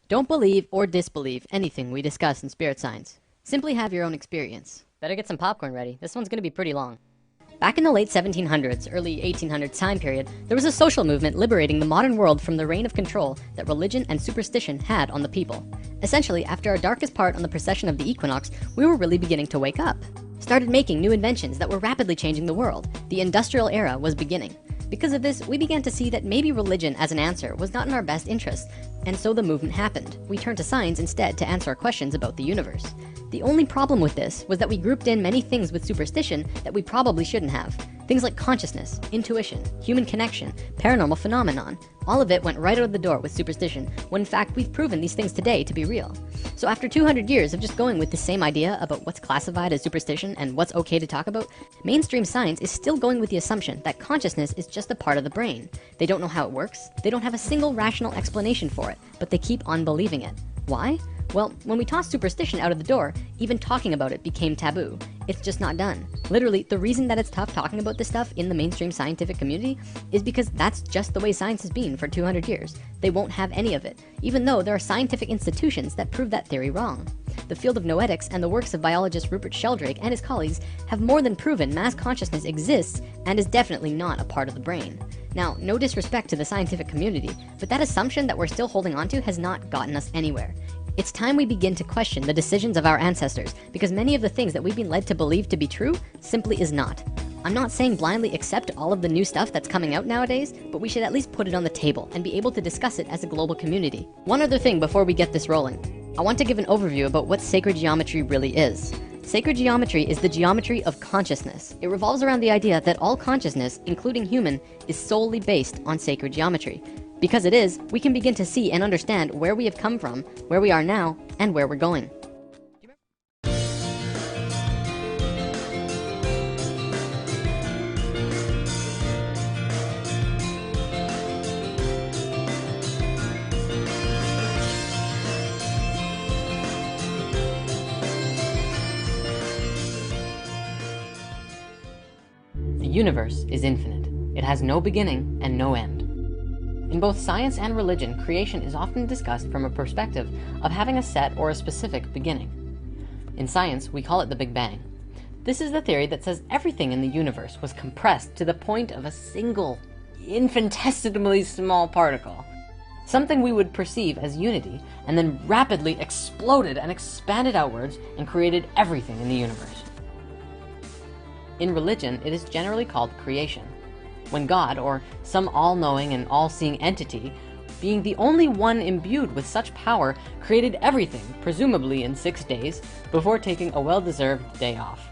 Don't believe or disbelieve anything we discuss in spirit science. Simply have your own experience. Better get some popcorn ready. This one's gonna be pretty long. Back in the late 1700s, early 1800s time period, there was a social movement liberating the modern world from the reign of control that religion and superstition had on the people. Essentially, after our darkest part on the precession of the equinox, we were really beginning to wake up. Started making new inventions that were rapidly changing the world. The industrial era was beginning. Because of this, we began to see that maybe religion as an answer was not in our best interest, and so the movement happened. We turned to science instead to answer our questions about the universe. The only problem with this was that we grouped in many things with superstition that we probably shouldn't have. Things like consciousness, intuition, human connection, paranormal phenomenon. All of it went right out the door with superstition, when in fact we've proven these things today to be real. So after 200 years of just going with the same idea about what's classified as superstition and what's okay to talk about, mainstream science is still going with the assumption that consciousness is just a part of the brain. They don't know how it works, they don't have a single rational explanation for it, but they keep on believing it. Why? Well, when we tossed superstition out of the door, even talking about it became taboo. It's just not done. Literally, the reason that it's tough talking about this stuff in the mainstream scientific community is because that's just the way science has been for 200 years. They won't have any of it, even though there are scientific institutions that prove that theory wrong. The field of noetics and the works of biologist Rupert Sheldrake and his colleagues have more than proven mass consciousness exists and is definitely not a part of the brain. Now, no disrespect to the scientific community, but that assumption that we're still holding on to has not gotten us anywhere. It's time we begin to question the decisions of our ancestors, because many of the things that we've been led to believe to be true simply is not. I'm not saying blindly accept all of the new stuff that's coming out nowadays, but we should at least put it on the table and be able to discuss it as a global community. One other thing before we get this rolling. I want to give an overview about what sacred geometry really is. Sacred geometry is the geometry of consciousness. It revolves around the idea that all consciousness, including human, is solely based on sacred geometry. Because it is, we can begin to see and understand where we have come from, where we are now, and where we're going. The universe is infinite. It has no beginning and no end. In both science and religion, creation is often discussed from a perspective of having a set or a specific beginning. In science, we call it the Big Bang. This is the theory that says everything in the universe was compressed to the point of a single, infinitesimally small particle. Something we would perceive as unity, and then rapidly exploded and expanded outwards and created everything in the universe. In religion, it is generally called creation. When God, or some all-knowing and all-seeing entity, being the only one imbued with such power, created everything, presumably in 6 days, before taking a well-deserved day off.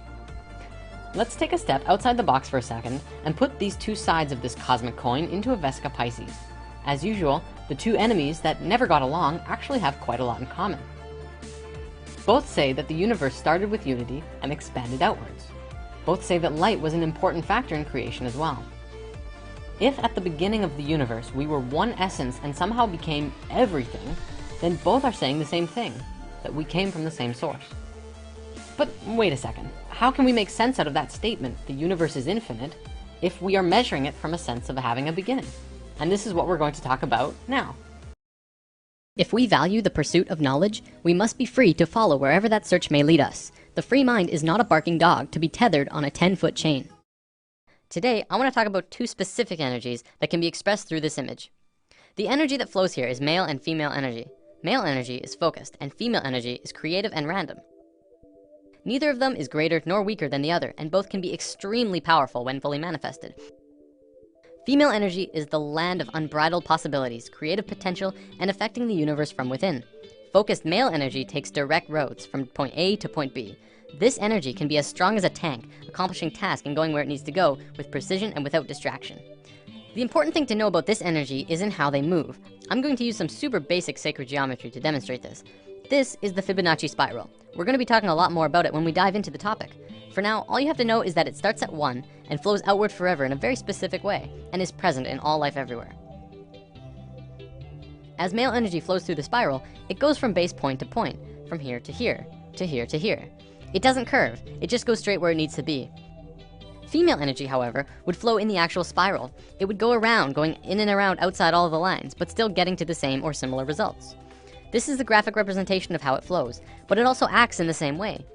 Let's take a step outside the box for a second and put these two sides of this cosmic coin into a Vesica Pisces. As usual, the two enemies that never got along actually have quite a lot in common. Both say that the universe started with unity and expanded outwards. Both say that light was an important factor in creation as well. If at the beginning of the universe we were one essence and somehow became everything, then both are saying the same thing, that we came from the same source. But wait a second, how can we make sense out of that statement, the universe is infinite, if we are measuring it from a sense of having a beginning? And this is what we're going to talk about now. If we value the pursuit of knowledge, we must be free to follow wherever that search may lead us. The free mind is not a barking dog to be tethered on a 10-foot chain. Today, I want to talk about two specific energies that can be expressed through this image. The energy that flows here is male and female energy. Male energy is focused, and female energy is creative and random. Neither of them is greater nor weaker than the other, and both can be extremely powerful when fully manifested. Female energy is the land of unbridled possibilities, creative potential, and affecting the universe from within. Focused male energy takes direct roads from point A to point B. This energy can be as strong as a tank, accomplishing tasks and going where it needs to go with precision and without distraction. The important thing to know about this energy is in how they move. I'm going to use some super basic sacred geometry to demonstrate this. This is the Fibonacci spiral. We're going to be talking a lot more about it when we dive into the topic. For now, all you have to know is that it starts at 1 and flows outward forever in a very specific way and is present in all life everywhere. As male energy flows through the spiral, it goes from base point to point, from here to here, to here to here. It doesn't curve, it just goes straight where it needs to be. Female energy, however, would flow in the actual spiral. It would go around, going in and around outside all of the lines, but still getting to the same or similar results. This is the graphic representation of how it flows, but it also acts in the same way.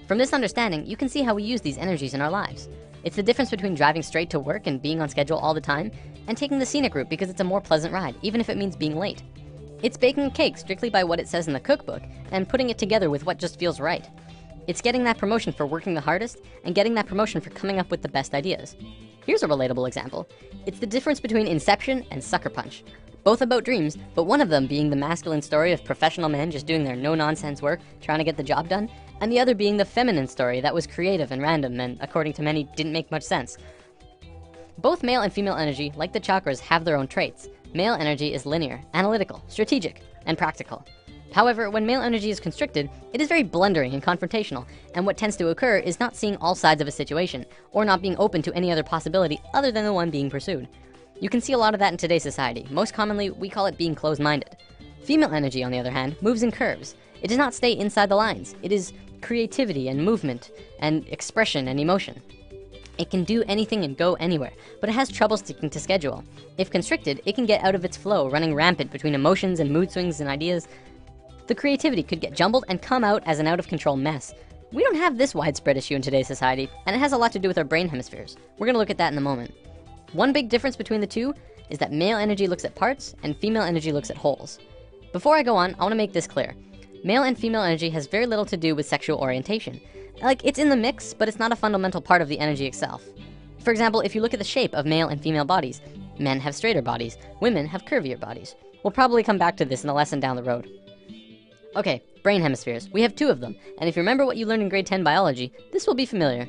From this understanding, you can see how we use these energies in our lives. It's the difference between driving straight to work and being on schedule all the time, and taking the scenic route because it's a more pleasant ride, even if it means being late. It's baking a cake strictly by what it says in the cookbook, and putting it together with what just feels right. It's getting that promotion for working the hardest, and getting that promotion for coming up with the best ideas. Here's a relatable example. It's the difference between Inception and Sucker Punch. Both about dreams, but one of them being the masculine story of professional men just doing their no-nonsense work, trying to get the job done, and the other being the feminine story that was creative and random and, according to many, didn't make much sense. Both male and female energy, like the chakras, have their own traits. Male energy is linear, analytical, strategic, and practical. However, when male energy is constricted, it is very blundering and confrontational, and what tends to occur is not seeing all sides of a situation, or not being open to any other possibility other than the one being pursued. You can see a lot of that in today's society. Most commonly, we call it being closed-minded. Female energy, on the other hand, moves in curves. It does not stay inside the lines. It is creativity and movement and expression and emotion. It can do anything and go anywhere, but it has trouble sticking to schedule. If constricted, it can get out of its flow, running rampant between emotions and mood swings and ideas. The creativity could get jumbled and come out as an out-of-control mess. We don't have this widespread issue in today's society, and it has a lot to do with our brain hemispheres. We're gonna look at that in a moment. One big difference between the two is that male energy looks at parts and female energy looks at wholes. Before I go on, I wanna make this clear. Male and female energy has very little to do with sexual orientation. Like, it's in the mix, but it's not a fundamental part of the energy itself. For example, if you look at the shape of male and female bodies, men have straighter bodies, women have curvier bodies. We'll probably come back to this in a lesson down the road. Okay, brain hemispheres. We have two of them, and if you remember what you learned in grade 10 biology, this will be familiar.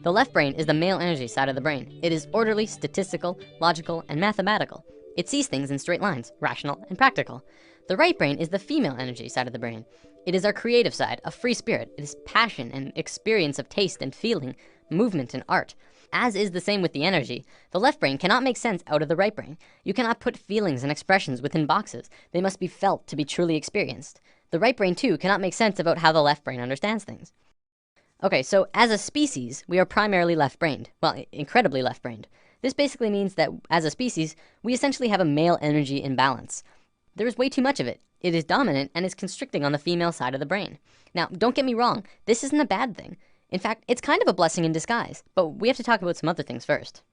The left brain is the male energy side of the brain. It is orderly, statistical, logical, and mathematical. It sees things in straight lines, rational and practical. The right brain is the female energy side of the brain. It is our creative side, a free spirit. It is passion and experience of taste and feeling, movement and art. As is the same with the energy, the left brain cannot make sense out of the right brain. You cannot put feelings and expressions within boxes. They must be felt to be truly experienced. The right brain too cannot make sense about how the left brain understands things. Okay, so as a species, we are primarily left-brained. Well, incredibly left-brained. This basically means that as a species, we essentially have a male energy imbalance. There is way too much of it. It is dominant and is constricting on the female side of the brain. Now, don't get me wrong, this isn't a bad thing. In fact, it's kind of a blessing in disguise, but we have to talk about some other things first.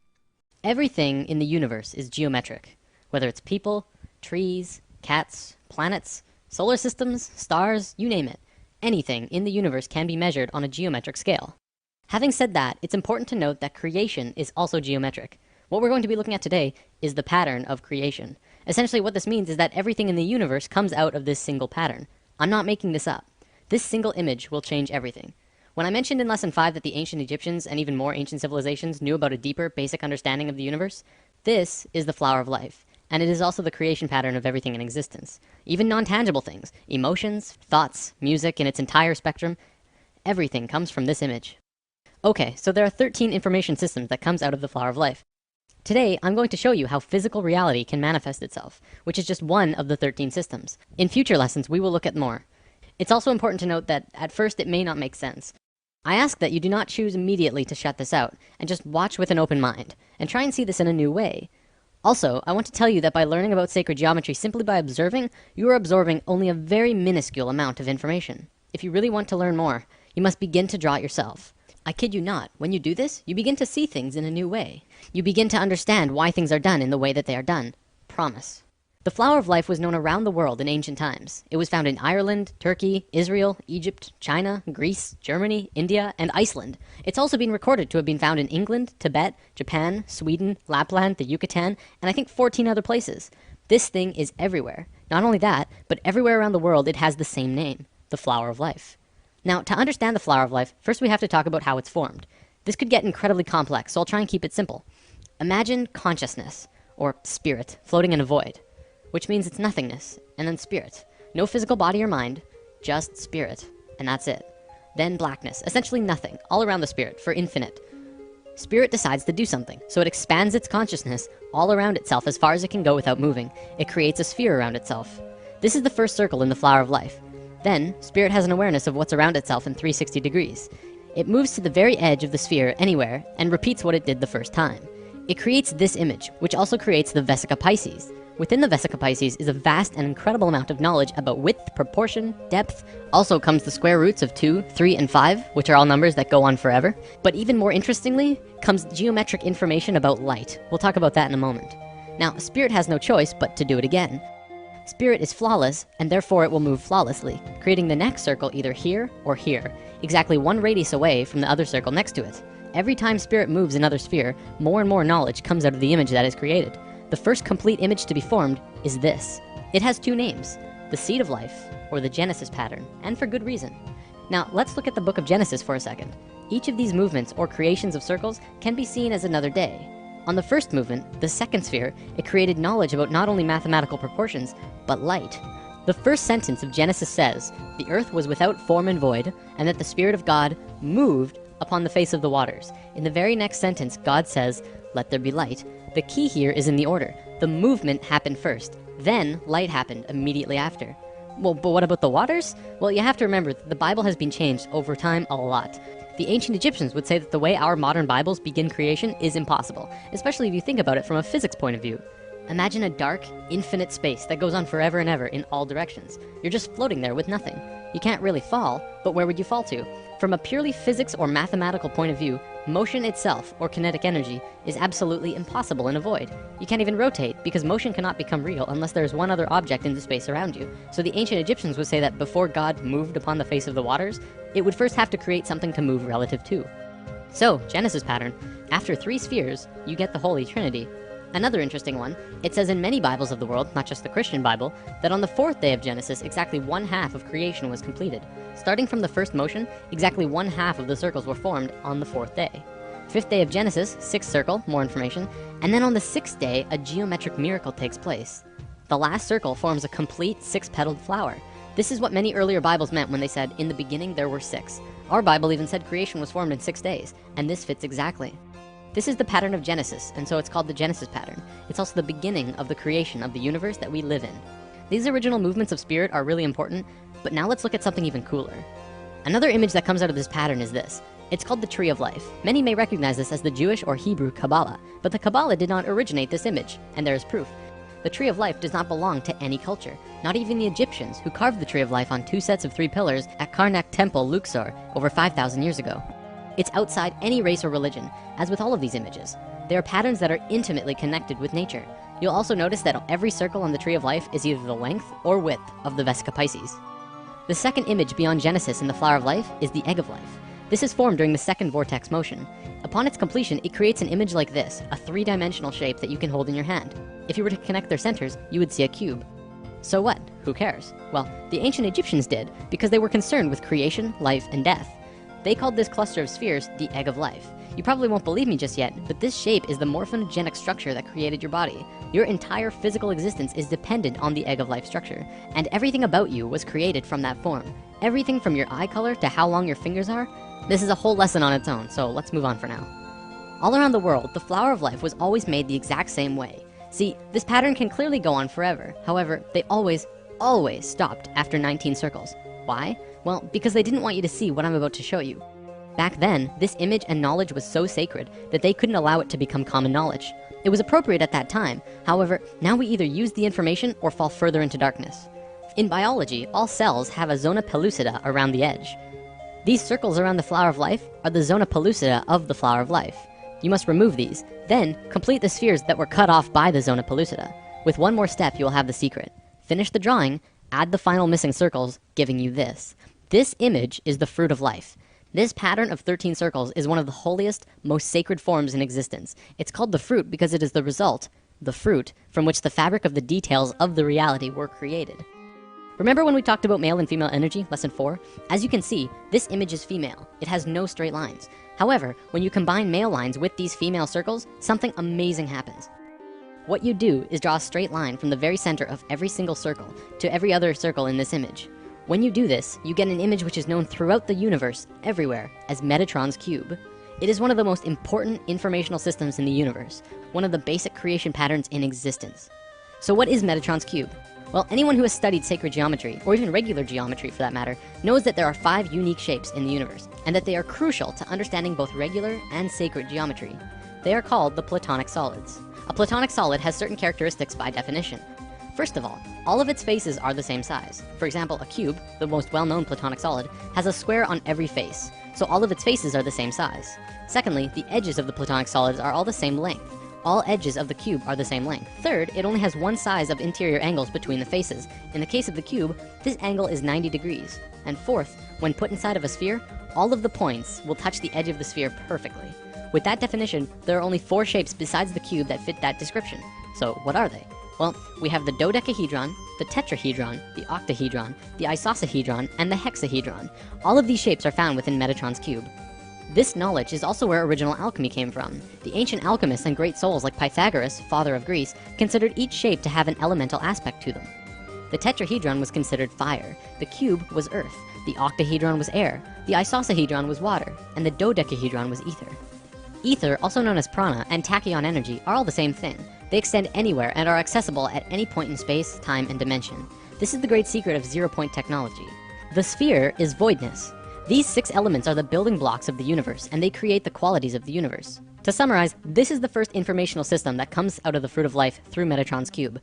Everything in the universe is geometric, whether it's people, trees, cats, planets, solar systems, stars, you name it. Anything in the universe can be measured on a geometric scale. Having said that, it's important to note that creation is also geometric. What we're going to be looking at today is the pattern of creation. Essentially what this means is that everything in the universe comes out of this single pattern. I'm not making this up. This single image will change everything. When I mentioned in lesson 5 that the ancient Egyptians and even more ancient civilizations knew about a deeper, basic understanding of the universe, this is the flower of life. And it is also the creation pattern of everything in existence. Even non-tangible things, emotions, thoughts, music in its entire spectrum, everything comes from this image. Okay, so there are 13 information systems that comes out of the flower of life. Today, I'm going to show you how physical reality can manifest itself, which is just one of the 13 systems. In future lessons, we will look at more. It's also important to note that at first it may not make sense. I ask that you do not choose immediately to shut this out, and just watch with an open mind, and try and see this in a new way. Also, I want to tell you that by learning about sacred geometry simply by observing, you are absorbing only a very minuscule amount of information. If you really want to learn more, you must begin to draw it yourself. I kid you not, when you do this, you begin to see things in a new way. You begin to understand why things are done in the way that they are done. Promise. The flower of life was known around the world in ancient times. It was found in Ireland, Turkey, Israel, Egypt, China, Greece, Germany, India, and Iceland. It's also been recorded to have been found in England, Tibet, Japan, Sweden, Lapland, the Yucatan, and I think 14 other places. This thing is everywhere. Not only that, but everywhere around the world it has the same name, the flower of life. Now, to understand the flower of life, first we have to talk about how it's formed. This could get incredibly complex, so I'll try and keep it simple. Imagine consciousness, or spirit, floating in a void. Which means it's nothingness, and then spirit. No physical body or mind, just spirit, and that's it. Then blackness, essentially nothing, all around the spirit, for infinite. Spirit decides to do something, so it expands its consciousness all around itself as far as it can go without moving. It creates a sphere around itself. This is the first circle in the flower of life. Then, spirit has an awareness of what's around itself in 360 degrees. It moves to the very edge of the sphere anywhere, and repeats what it did the first time. It creates this image, which also creates the Vesica Piscis, Within the Vesica Pisces is a vast and incredible amount of knowledge about width, proportion, depth. Also comes the square roots of 2, 3, and 5, which are all numbers that go on forever. But even more interestingly comes geometric information about light. We'll talk about that in a moment. Now, Spirit has no choice but to do it again. Spirit is flawless, and therefore it will move flawlessly, creating the next circle either here or here, exactly 1 radius away from the other circle next to it. Every time Spirit moves another sphere, more and more knowledge comes out of the image that is created. The first complete image to be formed is this. It has 2 names, the Seed of Life, or the Genesis pattern, and for good reason. Now, let's look at the book of Genesis for a second. Each of these movements or creations of circles can be seen as another day. On the first movement, the second sphere, it created knowledge about not only mathematical proportions, but light. The first sentence of Genesis says, "The earth was without form and void, and that the Spirit of God moved upon the face of the waters." In the very next sentence, God says, "Let there be light." The key here is in the order. The movement happened first, then light happened immediately after. Well, but what about the waters? Well, you have to remember that the Bible has been changed over time a lot. The ancient Egyptians would say that the way our modern Bibles begin creation is impossible, especially if you think about it from a physics point of view. Imagine a dark, infinite space that goes on forever and ever in all directions. You're just floating there with nothing. You can't really fall, but where would you fall to? From a purely physics or mathematical point of view, motion itself, or kinetic energy, is absolutely impossible in a void. You can't even rotate, because motion cannot become real unless there's one other object in the space around you. So the ancient Egyptians would say that before God moved upon the face of the waters, it would first have to create something to move relative to. So, Genesis pattern, after 3 spheres, you get the Holy Trinity. Another interesting one, it says in many Bibles of the world, not just the Christian Bible, that on the 4th day of Genesis, exactly 1/2 of creation was completed. Starting from the first motion, exactly 1/2 of the circles were formed on the 4th day. 5th day of Genesis, 6th circle, more information, and then on the 6th day, a geometric miracle takes place. The last circle forms a complete 6-petaled flower. This is what many earlier Bibles meant when they said, "In the beginning there were 6." Our Bible even said creation was formed in 6 days, and this fits exactly. This is the pattern of Genesis, and so it's called the Genesis pattern. It's also the beginning of the creation of the universe that we live in. These original movements of Spirit are really important, but now let's look at something even cooler. Another image that comes out of this pattern is this. It's called the Tree of Life. Many may recognize this as the Jewish or Hebrew Kabbalah, but the Kabbalah did not originate this image, and there is proof. The Tree of Life does not belong to any culture, not even the Egyptians, who carved the Tree of Life on 2 sets of 3 pillars at Karnak Temple, Luxor, over 5,000 years ago. It's outside any race or religion, as with all of these images. They are patterns that are intimately connected with nature. You'll also notice that every circle on the Tree of Life is either the length or width of the Vesica Pisces. The second image beyond Genesis in the Flower of Life is the Egg of Life. This is formed during the second vortex motion. Upon its completion, it creates an image like this, a 3-dimensional shape that you can hold in your hand. If you were to connect their centers, you would see a cube. So what? Who cares? Well, the ancient Egyptians did, because they were concerned with creation, life, and death. They called this cluster of spheres the Egg of Life. You probably won't believe me just yet, but this shape is the morphogenic structure that created your body. Your entire physical existence is dependent on the Egg of Life structure, and everything about you was created from that form. Everything from your eye color to how long your fingers are. This is a whole lesson on its own, so let's move on for now. All around the world, the Flower of Life was always made the exact same way. See, this pattern can clearly go on forever. However, they always stopped after 19 circles. Why? Well, because they didn't want you to see what I'm about to show you. Back then, this image and knowledge was so sacred that they couldn't allow it to become common knowledge. It was appropriate at that time. However, now we either use the information or fall further into darkness. In biology, all cells have a zona pellucida around the edge. These circles around the Flower of Life are the zona pellucida of the Flower of Life. You must remove these, then complete the spheres that were cut off by the zona pellucida. With one more step, you will have the secret. Finish the drawing, add the final missing circles, giving you this. This image is the Fruit of Life. This pattern of 13 circles is one of the holiest, most sacred forms in existence. It's called the fruit because it is the result, the fruit, from which the fabric of the details of the reality were created. Remember when we talked about male and female energy, lesson 4? As you can see, this image is female. It has no straight lines. However, when you combine male lines with these female circles, something amazing happens. What you do is draw a straight line from the very center of every single circle to every other circle in this image. When you do this, you get an image which is known throughout the universe, everywhere, as Metatron's cube. It is one of the most important informational systems in the universe, one of the basic creation patterns in existence. So what is Metatron's cube? Well, anyone who has studied sacred geometry, or even regular geometry for that matter, knows that there are 5 unique shapes in the universe, and that they are crucial to understanding both regular and sacred geometry. They are called the Platonic solids. A Platonic solid has certain characteristics by definition. First of all of its faces are the same size. For example, a cube, the most well-known platonic solid, has a square on every face, so all of its faces are the same size. Secondly, the edges of the platonic solids are all the same length. All edges of the cube are the same length. Third, it only has one size of interior angles between the faces. In the case of the cube, this angle is 90 degrees. And fourth, when put inside of a sphere, all of the points will touch the edge of the sphere perfectly. With that definition, there are only 4 shapes besides the cube that fit that description. So what are they? Well, we have the dodecahedron, the tetrahedron, the octahedron, the isosahedron, and the hexahedron. All of these shapes are found within Metatron's cube. This knowledge is also where original alchemy came from. The ancient alchemists and great souls like Pythagoras, father of Greece, considered each shape to have an elemental aspect to them. The tetrahedron was considered fire, the cube was earth, the octahedron was air, the isosahedron was water, and the dodecahedron was ether. Ether, also known as prana, and tachyon energy are all the same thing. They extend anywhere and are accessible at any point in space, time, and dimension. This is the great secret of zero-point technology. The sphere is voidness. These 6 elements are the building blocks of the universe, and they create the qualities of the universe. To summarize, this is the first informational system that comes out of the fruit of life through Metatron's cube.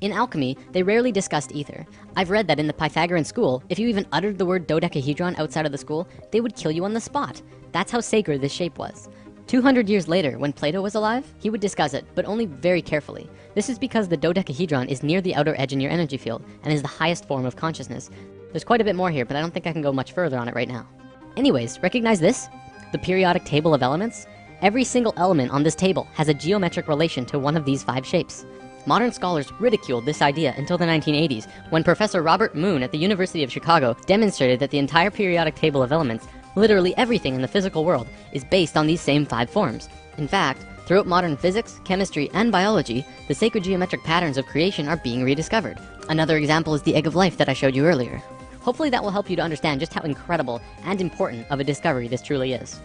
In alchemy, they rarely discussed ether. I've read that in the Pythagorean school, if you even uttered the word dodecahedron outside of the school, they would kill you on the spot. That's how sacred this shape was. 200 years later, when Plato was alive, he would discuss it, but only very carefully. This is because the dodecahedron is near the outer edge in your energy field, and is the highest form of consciousness. There's quite a bit more here, but I don't think I can go much further on it right now. Anyways, recognize this? The periodic table of elements? Every single element on this table has a geometric relation to one of these 5 shapes. Modern scholars ridiculed this idea until the 1980s, when Professor Robert Moon at the University of Chicago demonstrated that the entire periodic table of elements, literally everything in the physical world, is based on these same 5 forms. In fact, throughout modern physics, chemistry, and biology, the sacred geometric patterns of creation are being rediscovered. Another example is the egg of life that I showed you earlier. Hopefully that will help you to understand just how incredible and important of a discovery this truly is.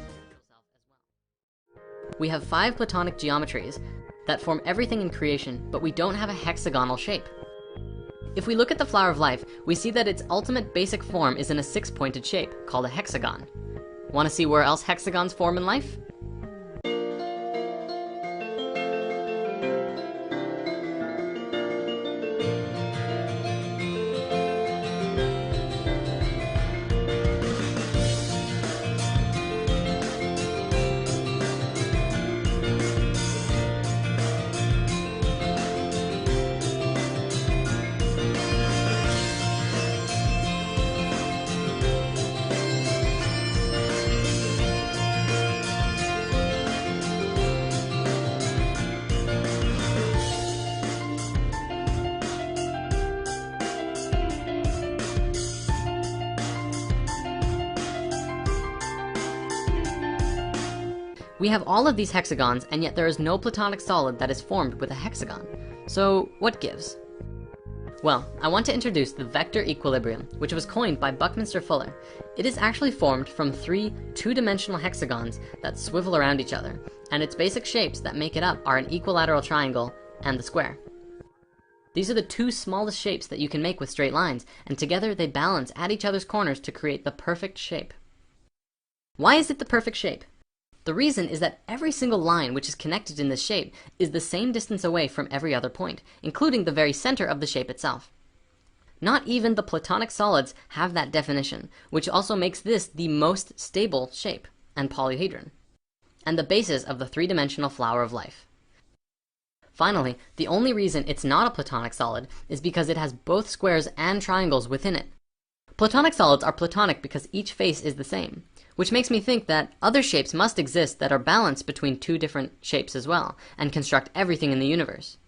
We have 5 platonic geometries that form everything in creation, but we don't have a hexagonal shape. If we look at the flower of life, we see that its ultimate basic form is in a 6-pointed shape, called a hexagon. Want to see where else hexagons form in life? We have all of these hexagons, and yet there is no platonic solid that is formed with a hexagon. So what gives? Well, I want to introduce the vector equilibrium, which was coined by Buckminster Fuller. It is actually formed from 3 two-dimensional hexagons that swivel around each other, and its basic shapes that make it up are an equilateral triangle and the square. These are the 2 smallest shapes that you can make with straight lines, and together they balance at each other's corners to create the perfect shape. Why is it the perfect shape? The reason is that every single line which is connected in this shape is the same distance away from every other point, including the very center of the shape itself. Not even the platonic solids have that definition, which also makes this the most stable shape and polyhedron, and the basis of the 3-dimensional flower of life. Finally, the only reason it's not a platonic solid is because it has both squares and triangles within it. Platonic solids are platonic because each face is the same, which makes me think that other shapes must exist that are balanced between 2 different shapes as well, and construct everything in the universe.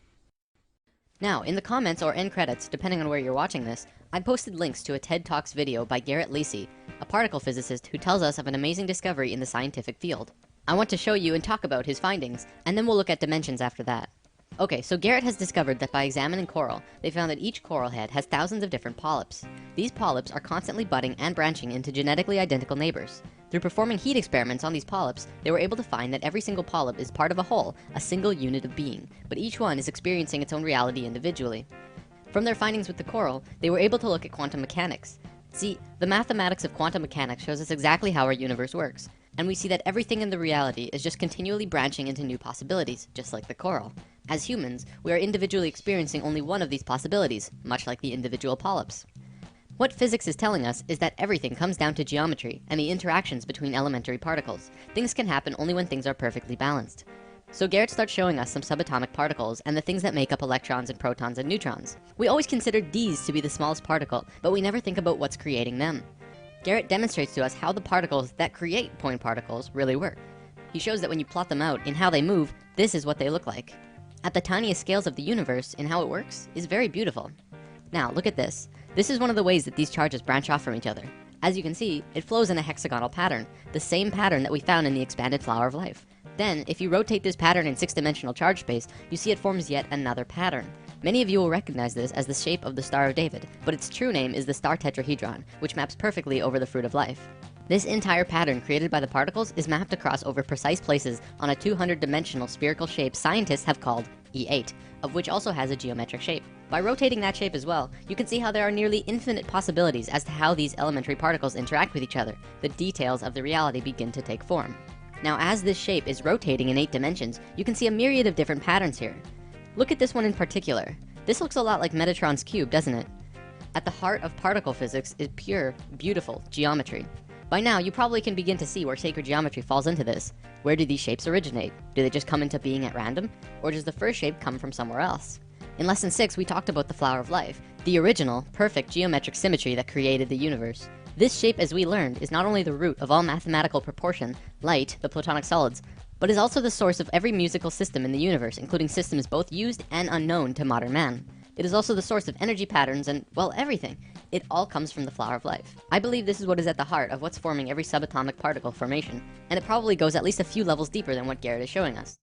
Now, in the comments or end credits, depending on where you're watching this, I posted links to a TED Talks video by Garrett Lacey, a particle physicist who tells us of an amazing discovery in the scientific field. I want to show you and talk about his findings, and then we'll look at dimensions after that. Okay, so Garrett has discovered that by examining coral, they found that each coral head has thousands of different polyps. These polyps are constantly budding and branching into genetically identical neighbors. Through performing heat experiments on these polyps, they were able to find that every single polyp is part of a whole, a single unit of being, but each one is experiencing its own reality individually. From their findings with the coral, they were able to look at quantum mechanics. See, the mathematics of quantum mechanics shows us exactly how our universe works, and we see that everything in the reality is just continually branching into new possibilities, just like the coral. As humans, we are individually experiencing only one of these possibilities, much like the individual polyps. What physics is telling us is that everything comes down to geometry and the interactions between elementary particles. Things can happen only when things are perfectly balanced. So Garrett starts showing us some subatomic particles and the things that make up electrons and protons and neutrons. We always consider these to be the smallest particle, but we never think about what's creating them. Garrett demonstrates to us how the particles that create point particles really work. He shows that when you plot them out in how they move, this is what they look like. At the tiniest scales of the universe, in how it works, is very beautiful. Now, look at this. This is one of the ways that these charges branch off from each other. As you can see, it flows in a hexagonal pattern, the same pattern that we found in the expanded flower of life. Then, if you rotate this pattern in 6-dimensional charge space, you see it forms yet another pattern. Many of you will recognize this as the shape of the Star of David, but its true name is the star tetrahedron, which maps perfectly over the fruit of life. This entire pattern created by the particles is mapped across over precise places on a 200-dimensional spherical shape scientists have called E8, of which also has a geometric shape. By rotating that shape as well, you can see how there are nearly infinite possibilities as to how these elementary particles interact with each other. The details of the reality begin to take form. Now, as this shape is rotating in 8 dimensions, you can see a myriad of different patterns here. Look at this one in particular. This looks a lot like Metatron's cube, doesn't it? At the heart of particle physics is pure, beautiful geometry. By now, you probably can begin to see where sacred geometry falls into this. Where do these shapes originate? Do they just come into being at random? Or does the first shape come from somewhere else? In lesson 6, we talked about the flower of life, the original, perfect geometric symmetry that created the universe. This shape, as we learned, is not only the root of all mathematical proportion, light, the platonic solids, but is also the source of every musical system in the universe, including systems both used and unknown to modern man. It is also the source of energy patterns and, well, everything. It all comes from the flower of life. I believe this is what is at the heart of what's forming every subatomic particle formation, and it probably goes at least a few levels deeper than what Garrett is showing us.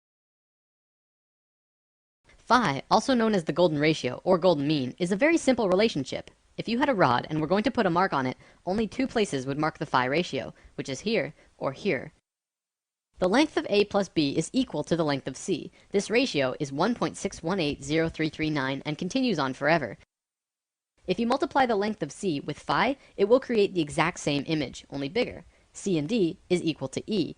Phi, also known as the golden ratio, or golden mean, is a very simple relationship. If you had a rod and were going to put a mark on it, only 2 places would mark the phi ratio, which is here or here. The length of A plus B is equal to the length of C. This ratio is 1.6180339 and continues on forever. If you multiply the length of C with phi, it will create the exact same image, only bigger. C and D is equal to E.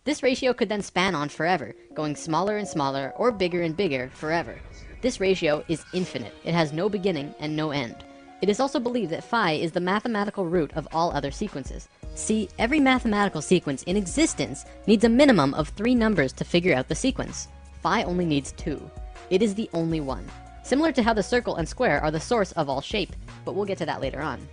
This ratio could then span on forever, going smaller and smaller or bigger and bigger forever. This ratio is infinite. It has no beginning and no end. It is also believed that phi is the mathematical root of all other sequences. See, every mathematical sequence in existence needs a minimum of 3 numbers to figure out the sequence. Phi only needs 2. It is the only one. Similar to how the circle and square are the source of all shape, but we'll get to that later on.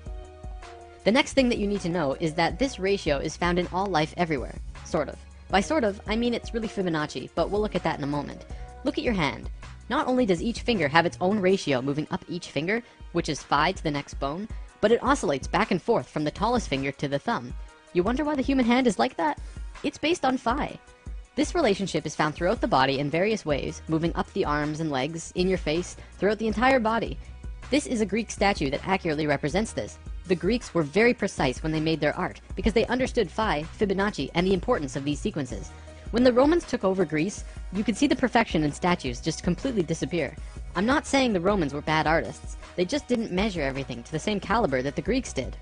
The next thing that you need to know is that this ratio is found in all life everywhere. Sort of. By sort of, I mean it's really Fibonacci, but we'll look at that in a moment. Look at your hand. Not only does each finger have its own ratio moving up each finger, which is phi to the next bone, but it oscillates back and forth from the tallest finger to the thumb. You wonder why the human hand is like that? It's based on phi. This relationship is found throughout the body in various ways, moving up the arms and legs, in your face, throughout the entire body. This is a Greek statue that accurately represents this. The Greeks were very precise when they made their art, because they understood phi, Fibonacci, and the importance of these sequences. When the Romans took over Greece, you could see the perfection in statues just completely disappear. I'm not saying the Romans were bad artists, they just didn't measure everything to the same caliber that the Greeks did.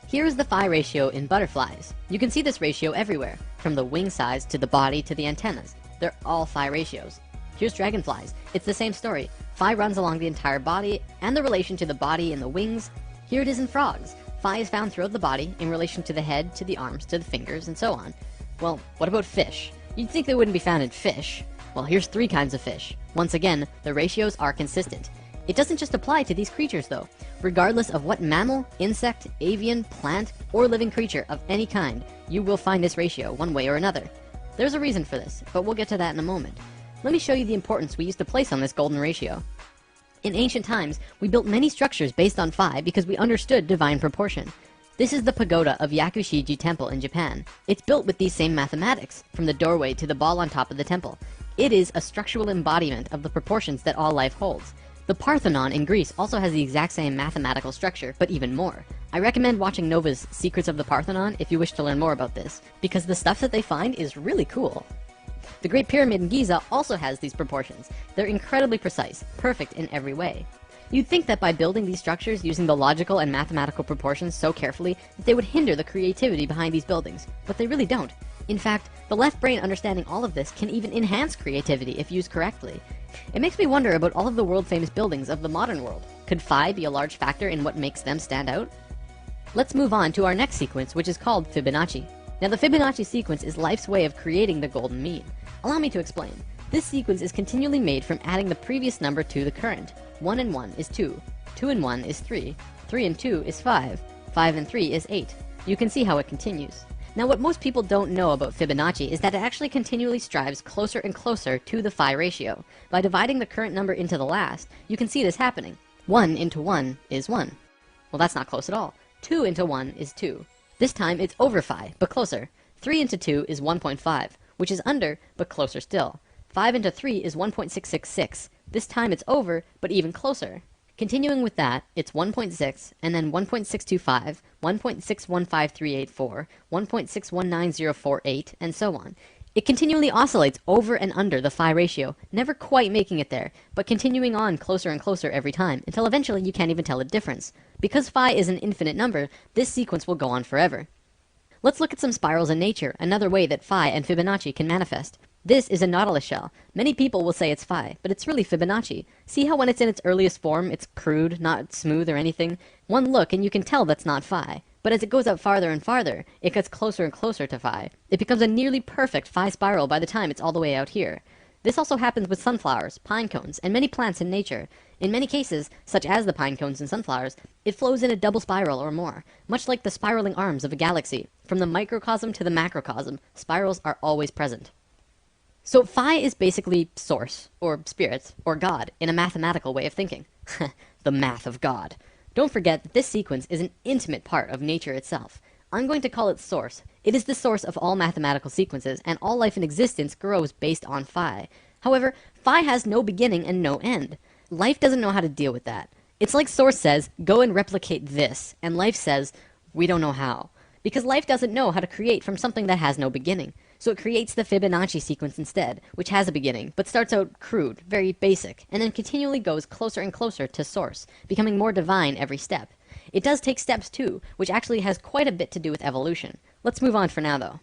Here is the phi ratio in butterflies. You can see this ratio everywhere, from the wing size to the body to the antennas. They're all phi ratios. Here's dragonflies. It's the same story. Phi runs along the entire body, and the relation to the body and the wings. Here it is in frogs. Phi is found throughout the body, in relation to the head, to the arms, to the fingers, and so on. Well, what about fish? You'd think they wouldn't be found in fish. Well, here's 3 kinds of fish. Once again, the ratios are consistent. It doesn't just apply to these creatures, though. Regardless of what mammal, insect, avian, plant, or living creature of any kind, you will find this ratio one way or another. There's a reason for this, but we'll get to that in a moment. Let me show you the importance we used to place on this golden ratio. In ancient times, we built many structures based on phi because we understood divine proportion. This is the pagoda of Yakushiji Temple in Japan. It's built with these same mathematics, from the doorway to the ball on top of the temple. It is a structural embodiment of the proportions that all life holds. The Parthenon in Greece also has the exact same mathematical structure, but even more. I recommend watching Nova's Secrets of the Parthenon if you wish to learn more about this, because the stuff that they find is really cool. The Great Pyramid in Giza also has these proportions. They're incredibly precise, perfect in every way. You'd think that by building these structures using the logical and mathematical proportions so carefully, that they would hinder the creativity behind these buildings, but they really don't. In fact, the left brain understanding all of this can even enhance creativity if used correctly. It makes me wonder about all of the world-famous buildings of the modern world. Could phi be a large factor in what makes them stand out? Let's move on to our next sequence, which is called Fibonacci. Now, the Fibonacci sequence is life's way of creating the golden mean. Allow me to explain. This sequence is continually made from adding the previous number to the current. 1 and 1 is 2, 2 and 1 is 3, 3 and 2 is 5, 5 and 3 is 8. You can see how it continues. Now, what most people don't know about Fibonacci is that it actually continually strives closer and closer to the phi ratio. By dividing the current number into the last, you can see this happening. 1 into 1 is 1. Well, that's not close at all. 2 into 1 is 2. This time it's over phi, but closer. 3 into 2 is 1.5, which is under, but closer still. 5 into 3 is 1.666. This time it's over, but even closer. Continuing with that, it's 1.6, and then 1.625, 1.615384, 1.619048, and so on. It continually oscillates over and under the phi ratio, never quite making it there, but continuing on closer and closer every time, until eventually you can't even tell the difference. Because phi is an infinite number, this sequence will go on forever. Let's look at some spirals in nature, another way that phi and Fibonacci can manifest. This is a nautilus shell. Many people will say it's phi, but it's really Fibonacci. See how when it's in its earliest form, it's crude, not smooth or anything? One look and you can tell that's not phi. But as it goes out farther and farther, it gets closer and closer to phi. It becomes a nearly perfect phi spiral by the time it's all the way out here. This also happens with sunflowers, pine cones, and many plants in nature. In many cases, such as the pine cones and sunflowers, it flows in a double spiral or more, much like the spiraling arms of a galaxy. From the microcosm to the macrocosm, spirals are always present. So phi is basically source, or spirit, or God, in a mathematical way of thinking. The math of God. Don't forget that this sequence is an intimate part of nature itself. I'm going to call it source. It is the source of all mathematical sequences, and all life in existence grows based on phi. However, phi has no beginning and no end. Life doesn't know how to deal with that. It's like source says, go and replicate this, and life says, we don't know how. Because life doesn't know how to create from something that has no beginning. So it creates the Fibonacci sequence instead, which has a beginning, but starts out crude, very basic, and then continually goes closer and closer to source, becoming more divine every step. It does take steps too, which actually has quite a bit to do with evolution. Let's move on for now though.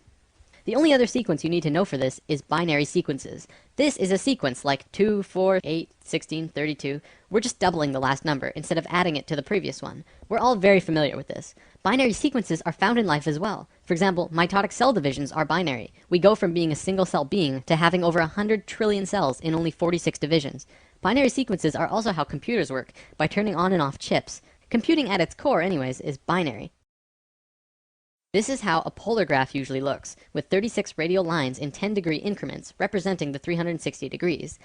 The only other sequence you need to know for this is binary sequences. This is a sequence like 2, 4, 8, 16, 32. We're just doubling the last number instead of adding it to the previous one. We're all very familiar with this. Binary sequences are found in life as well. For example, mitotic cell divisions are binary. We go from being a single cell being to having over 100 trillion cells in only 46 divisions. Binary sequences are also how computers work, by turning on and off chips. Computing at its core anyways is binary. This is how a polar graph usually looks, with 36 radial lines in 10-degree increments representing the 360 degrees.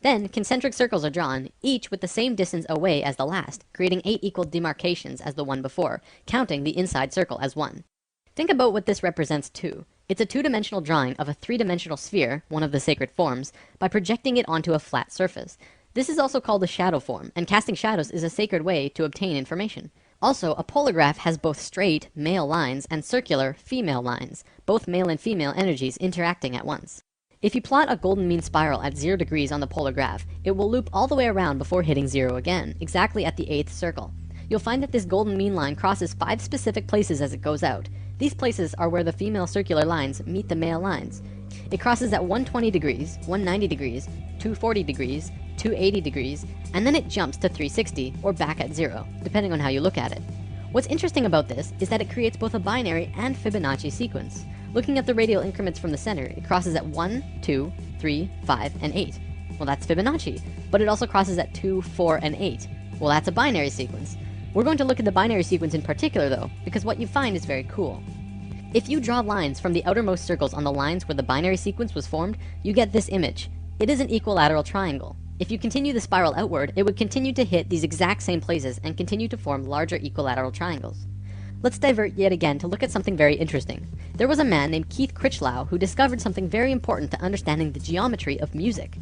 Then, concentric circles are drawn, each with the same distance away as the last, creating 8 equal demarcations as the one before, counting the inside circle as 1. Think about what this represents too. It's a two-dimensional drawing of a three-dimensional sphere, one of the sacred forms, by projecting it onto a flat surface. This is also called a shadow form, and casting shadows is a sacred way to obtain information. Also, a polar graph has both straight, male lines and circular, female lines, both male and female energies interacting at once. If you plot a golden mean spiral at 0 degrees on the polar graph, it will loop all the way around before hitting 0 again, exactly at the 8th circle. You'll find that this golden mean line crosses 5 specific places as it goes out. These places are where the female circular lines meet the male lines. It crosses at 120 degrees, 190 degrees, 240 degrees, 280 degrees, and then it jumps to 360, or back at 0, depending on how you look at it. What's interesting about this is that it creates both a binary and Fibonacci sequence. Looking at the radial increments from the center, it crosses at 1, 2, 3, 5, and 8. Well, that's Fibonacci, but it also crosses at 2, 4, and 8. Well, that's a binary sequence. We're going to look at the binary sequence in particular though, because what you find is very cool. If you draw lines from the outermost circles on the lines where the binary sequence was formed, you get this image. It is an equilateral triangle. If you continue the spiral outward, it would continue to hit these exact same places and continue to form larger equilateral triangles. Let's divert yet again to look at something very interesting. There was a man named Keith Critchlow who discovered something very important to understanding the geometry of music.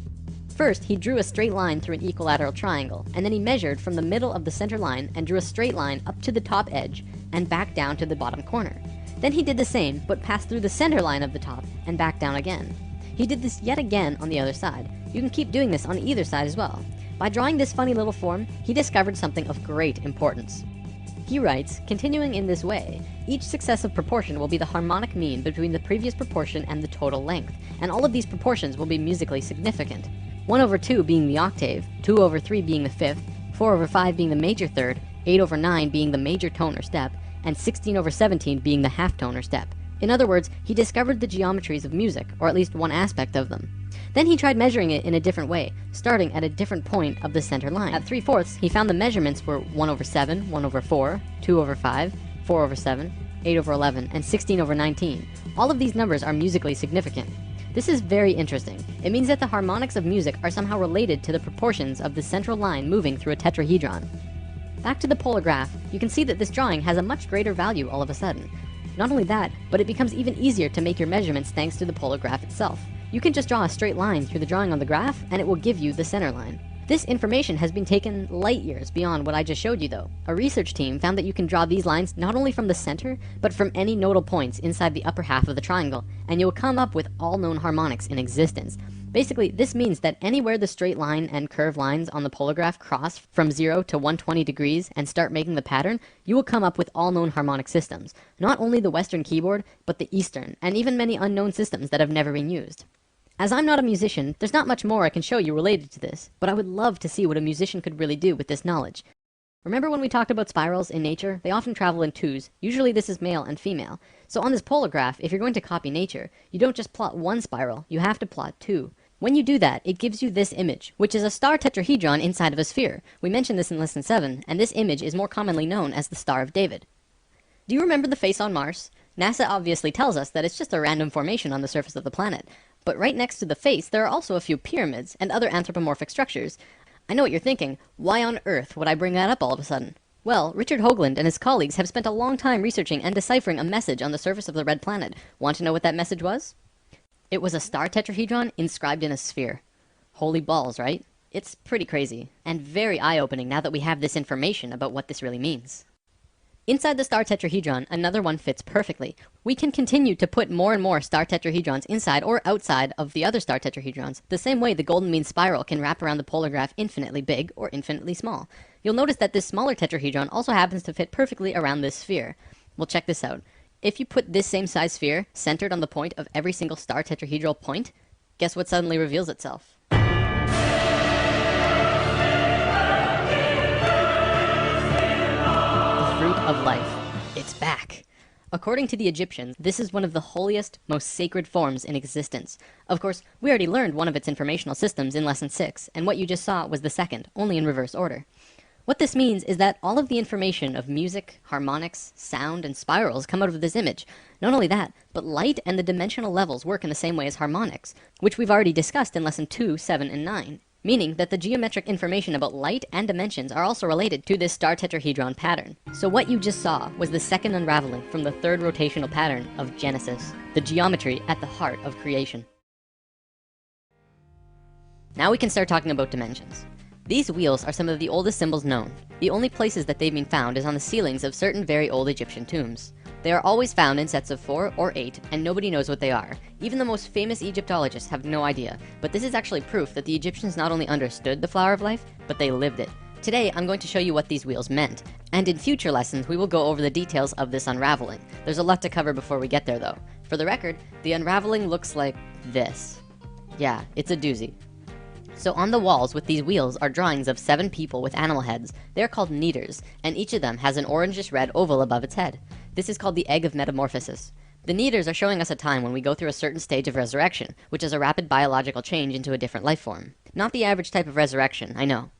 First, he drew a straight line through an equilateral triangle, and then he measured from the middle of the center line and drew a straight line up to the top edge and back down to the bottom corner. Then he did the same, but passed through the center line of the top and back down again. He did this yet again on the other side. You can keep doing this on either side as well. By drawing this funny little form, he discovered something of great importance. He He writes, continuing in this way, each successive proportion will be the harmonic mean between the previous proportion and the total length, and all of these proportions will be musically significant. 1/2 being the octave, 2/3 being the fifth, 4/5 being the major third, 8/9 being the major tone or step, and 16/17 being the half tone or step. In other words, he discovered the geometries of music, or at least one aspect of them. Then he tried measuring it in a different way, starting at a different point of the center line. At 3/4, he found the measurements were 1/7, 1/4, 2/5, 4/7, 8/11, and 16/19. All of these numbers are musically significant. This is very interesting. It means that the harmonics of music are somehow related to the proportions of the central line moving through a tetrahedron. Back to the polar graph, you can see that this drawing has a much greater value all of a sudden. Not only that, but it becomes even easier to make your measurements thanks to the polar graph itself. You can just draw a straight line through the drawing on the graph, and it will give you the center line. This information has been taken light years beyond what I just showed you though. A research team found that you can draw these lines not only from the center, but from any nodal points inside the upper half of the triangle, and you'll come up with all known harmonics in existence. Basically, this means that anywhere the straight line and curved lines on the polar graph cross from 0 to 120 degrees and start making the pattern, you will come up with all known harmonic systems. Not only the Western keyboard, but the Eastern, and even many unknown systems that have never been used. As I'm not a musician, there's not much more I can show you related to this, but I would love to see what a musician could really do with this knowledge. Remember when we talked about spirals in nature? They often travel in twos. Usually this is male and female. So on this polar graph, if you're going to copy nature, you don't just plot one spiral, you have to plot two. When you do that, it gives you this image, which is a star tetrahedron inside of a sphere. We mentioned this in lesson 7, and this image is more commonly known as the Star of David. Do you remember the face on Mars? NASA obviously tells us that it's just a random formation on the surface of the planet. But right next to the face, there are also a few pyramids and other anthropomorphic structures. I know what you're thinking. Why on earth would I bring that up all of a sudden? Well, Richard Hoagland and his colleagues have spent a long time researching and deciphering a message on the surface of the red planet. Want to know what that message was? It was a star tetrahedron inscribed in a sphere. Holy balls, right? It's pretty crazy, and very eye-opening now that we have this information about what this really means. Inside the star tetrahedron, another one fits perfectly. We can continue to put more and more star tetrahedrons inside or outside of the other star tetrahedrons, the same way the golden mean spiral can wrap around the polar graph infinitely big or infinitely small. You'll notice that this smaller tetrahedron also happens to fit perfectly around this sphere. Well, check this out. If you put this same size sphere centered on the point of every single star tetrahedral point, guess what suddenly reveals itself? The fruit of life. It's back. According to the Egyptians, this is one of the holiest, most sacred forms in existence. Of course, we already learned one of its informational systems in lesson 6, and what you just saw was the second, only in reverse order. What this means is that all of the information of music, harmonics, sound, and spirals come out of this image. Not only that, but light and the dimensional levels work in the same way as harmonics, which we've already discussed in lesson 2, 7, and 9. Meaning that the geometric information about light and dimensions are also related to this star tetrahedron pattern. So what you just saw was the second unraveling from the third rotational pattern of Genesis, the geometry at the heart of creation. Now we can start talking about dimensions. These wheels are some of the oldest symbols known. The only places that they've been found is on the ceilings of certain very old Egyptian tombs. They are always found in sets of 4 or 8, and nobody knows what they are. Even the most famous Egyptologists have no idea, but this is actually proof that the Egyptians not only understood the flower of life, but they lived it. Today, I'm going to show you what these wheels meant, and in future lessons, we will go over the details of this unraveling. There's a lot to cover before we get there though. For the record, the unraveling looks like this. Yeah, it's a doozy. So on the walls with these wheels are drawings of 7 people with animal heads. They're called neiters, and each of them has an orangish-red oval above its head. This is called the egg of metamorphosis. The neiters are showing us a time when we go through a certain stage of resurrection, which is a rapid biological change into a different life form. Not the average type of resurrection, I know.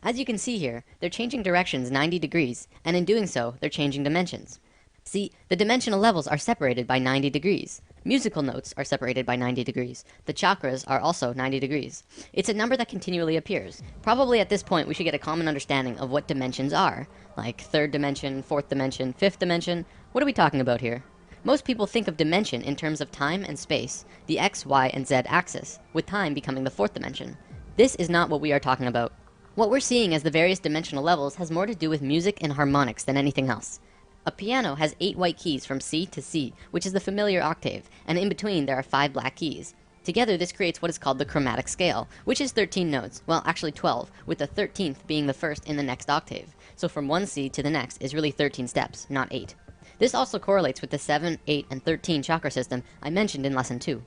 As you can see here, they're changing directions 90 degrees, and in doing so, they're changing dimensions. See, the dimensional levels are separated by 90 degrees. Musical notes are separated by 90 degrees. The chakras are also 90 degrees. It's a number that continually appears. Probably at this point we should get a common understanding of what dimensions are, like 3rd dimension, 4th dimension, 5th dimension. What are we talking about here? Most people think of dimension in terms of time and space, the x, y, and z axis, with time becoming the 4th dimension. This is not what we are talking about. What we're seeing as the various dimensional levels has more to do with music and harmonics than anything else. A piano has 8 white keys from C to C, which is the familiar octave, and in between there are 5 black keys. Together this creates what is called the chromatic scale, which is 13 notes, well actually 12, with the 13th being the first in the next octave. so from one seed to the next is really 13 steps, not 8. This also correlates with the 7, 8, and 13 chakra system I mentioned in lesson 2.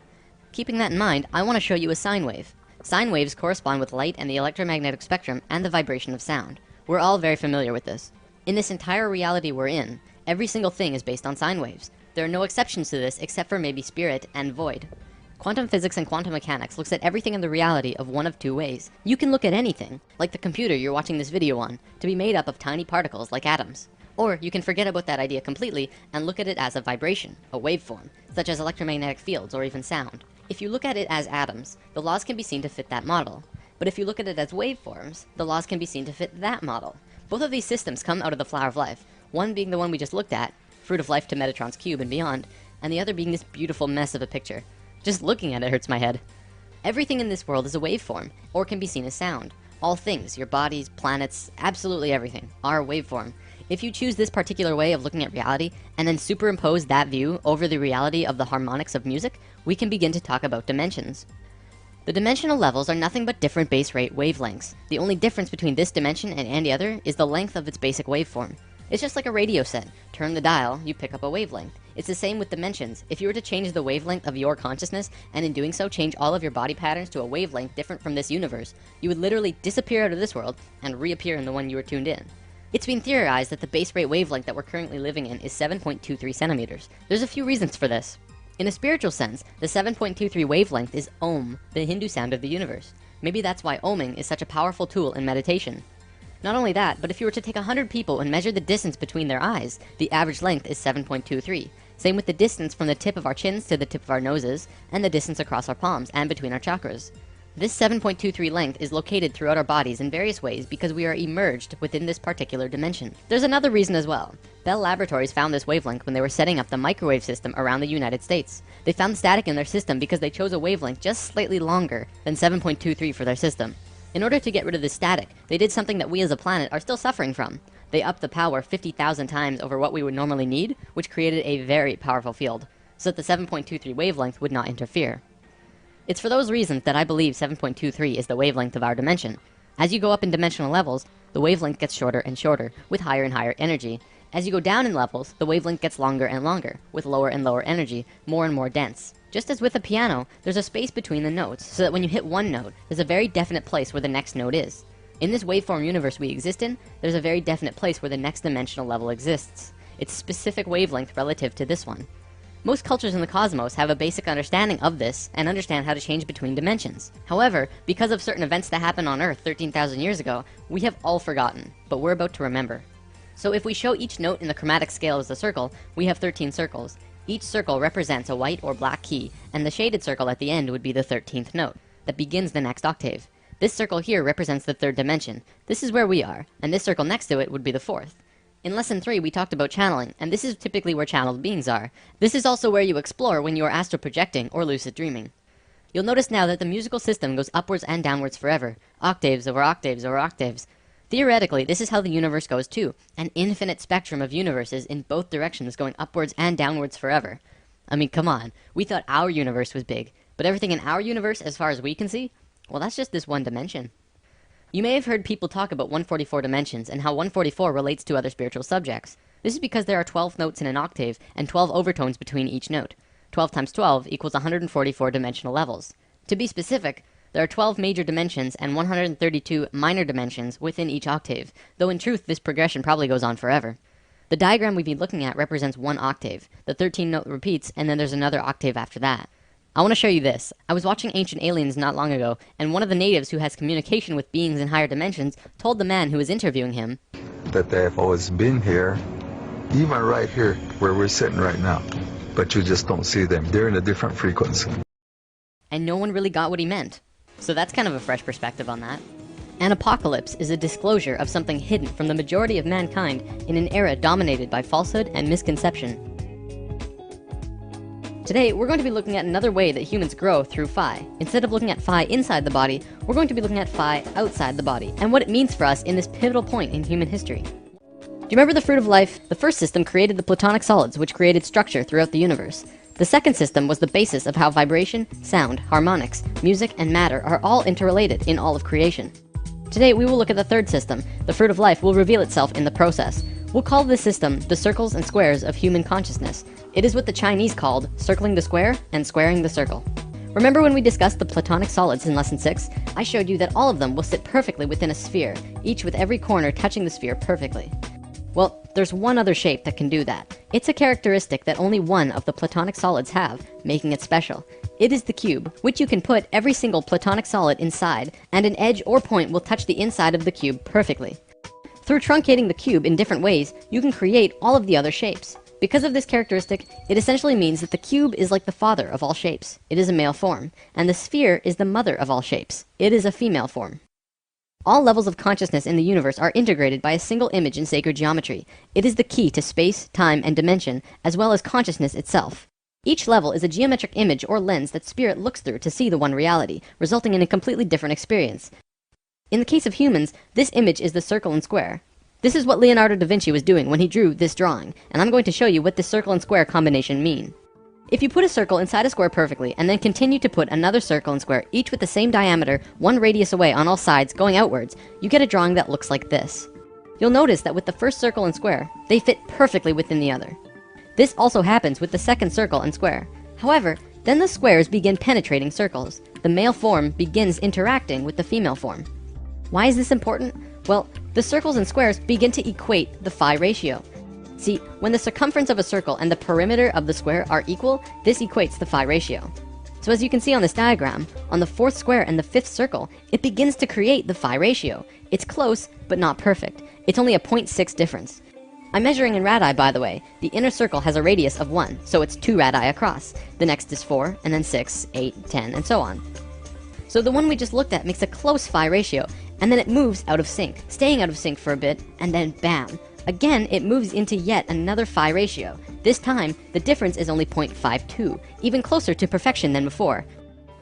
Keeping that in mind, I want to show you a sine wave. Sine waves correspond with light and the electromagnetic spectrum and the vibration of sound. We're all very familiar with this. In this entire reality we're in, every single thing is based on sine waves. There are no exceptions to this except for maybe spirit and void. Quantum physics and quantum mechanics looks at everything in the reality of one of two ways. You can look at anything, like the computer you're watching this video on, to be made up of tiny particles like atoms. Or you can forget about that idea completely and look at it as a vibration, a waveform, such as electromagnetic fields or even sound. If you look at it as atoms, the laws can be seen to fit that model. But if you look at it as waveforms, the laws can be seen to fit that model. Both of these systems come out of the flower of life, one being the one we just looked at, fruit of life to Metatron's cube and beyond, and the other being this beautiful mess of a picture. Just looking at it hurts my head. Everything in this world is a waveform, or can be seen as sound. All things, your bodies, planets, absolutely everything, are a waveform. If you choose this particular way of looking at reality, and then superimpose that view over the reality of the harmonics of music, we can begin to talk about dimensions. The dimensional levels are nothing but different base rate wavelengths. The only difference between this dimension and any other is the length of its basic waveform. It's just like a radio set. Turn the dial, you pick up a wavelength. It's the same with dimensions. If you were to change the wavelength of your consciousness, and in doing so change all of your body patterns to a wavelength different from this universe, you would literally disappear out of this world and reappear in the one you were tuned in. It's been theorized that the base rate wavelength that we're currently living in is 7.23 centimeters. There's a few reasons for this. In a spiritual sense, the 7.23 wavelength is Om, the Hindu sound of the universe. Maybe that's why Oming is such a powerful tool in meditation. Not only that, but if you were to take 100 people and measure the distance between their eyes, the average length is 7.23. Same with the distance from the tip of our chins to the tip of our noses, and the distance across our palms and between our chakras. This 7.23 length is located throughout our bodies in various ways because we are emerged within this particular dimension. There's another reason as well. Bell Laboratories found this wavelength when they were setting up the microwave system around the United States. They found static in their system because they chose a wavelength just slightly longer than 7.23 for their system. In order to get rid of the static, they did something that we as a planet are still suffering from. They upped the power 50,000 times over what we would normally need, which created a very powerful field, so that the 7.23 wavelength would not interfere. It's for those reasons that I believe 7.23 is the wavelength of our dimension. As you go up in dimensional levels, the wavelength gets shorter and shorter, with higher and higher energy. As you go down in levels, the wavelength gets longer and longer, with lower and lower energy, more and more dense. Just as with a piano, there's a space between the notes, so that when you hit one note, there's a very definite place where the next note is. In this waveform universe we exist in, there's a very definite place where the next dimensional level exists. It's a specific wavelength relative to this one. Most cultures in the cosmos have a basic understanding of this and understand how to change between dimensions. However, because of certain events that happened on Earth 13,000 years ago, we have all forgotten, but we're about to remember. So if we show each note in the chromatic scale as a circle, we have 13 circles. Each circle represents a white or black key, and the shaded circle at the end would be the 13th note that begins the next octave. This circle here represents the third dimension. This is where we are, and this circle next to it would be the fourth. In lesson 3, we talked about channeling, and this is typically where channeled beings are. This is also where you explore when you are astral projecting or lucid dreaming. You'll notice now that the musical system goes upwards and downwards forever, octaves over octaves over octaves. Theoretically, this is how the universe goes too, an infinite spectrum of universes in both directions going upwards and downwards forever. I mean, come on, we thought our universe was big, but everything in our universe, as far as we can see, well, that's just this one dimension. You may have heard people talk about 144 dimensions and how 144 relates to other spiritual subjects. This is because there are 12 notes in an octave and 12 overtones between each note. 12 times 12 equals 144 dimensional levels. To be specific, there are 12 major dimensions and 132 minor dimensions within each octave, though in truth this progression probably goes on forever. The diagram we've been looking at represents one octave. The 13th note repeats, and then there's another octave after that. I want to show you this. I was watching Ancient Aliens not long ago, and one of the natives who has communication with beings in higher dimensions told the man who was interviewing him that they have always been here, even right here where we're sitting right now, but you just don't see them. They're in a different frequency. And no one really got what he meant. So that's kind of a fresh perspective on that. An apocalypse is a disclosure of something hidden from the majority of mankind in an era dominated by falsehood and misconception. Today, we're going to be looking at another way that humans grow through Phi. Instead of looking at Phi inside the body, we're going to be looking at Phi outside the body, and what it means for us in this pivotal point in human history. Do you remember the fruit of life? The first system created the platonic solids, which created structure throughout the universe. The second system was the basis of how vibration, sound, harmonics, music, and matter are all interrelated in all of creation. Today we will look at the third system. The fruit of life will reveal itself in the process. We'll call this system the circles and squares of human consciousness. It is what the Chinese called circling the square and squaring the circle. Remember when we discussed the Platonic solids in lesson 6? I showed you that all of them will sit perfectly within a sphere, each with every corner touching the sphere perfectly. Well, there's one other shape that can do that. It's a characteristic that only one of the Platonic solids have, making it special. It is the cube, which you can put every single Platonic solid inside, and an edge or point will touch the inside of the cube perfectly. Through truncating the cube in different ways, you can create all of the other shapes. Because of this characteristic, it essentially means that the cube is like the father of all shapes. It is a male form, and the sphere is the mother of all shapes. It is a female form. All levels of consciousness in the universe are integrated by a single image in sacred geometry. It is the key to space, time, and dimension, as well as consciousness itself. Each level is a geometric image or lens that spirit looks through to see the one reality, resulting in a completely different experience. In the case of humans, this image is the circle and square. This is what Leonardo da Vinci was doing when he drew this drawing, and I'm going to show you what this circle and square combination mean. If you put a circle inside a square perfectly, and then continue to put another circle and square, each with the same diameter, one radius away on all sides, going outwards, you get a drawing that looks like this. You'll notice that with the first circle and square, they fit perfectly within the other. This also happens with the second circle and square. However, then the squares begin penetrating circles. The male form begins interacting with the female form. Why is this important? Well, the circles and squares begin to equate the phi ratio. See, when the circumference of a circle and the perimeter of the square are equal, this equates the phi ratio. So as you can see on this diagram, on the fourth square and the fifth circle, it begins to create the phi ratio. It's close, but not perfect. It's only a 0.6 difference. I'm measuring in radii, by the way. The inner circle has a radius of 1, so it's 2 radii across. The next is 4, and then 6, 8, 10, and so on. So the one we just looked at makes a close phi ratio, and then it moves out of sync, staying out of sync for a bit, and then bam! Again, it moves into yet another phi ratio. This time, the difference is only 0.52, even closer to perfection than before.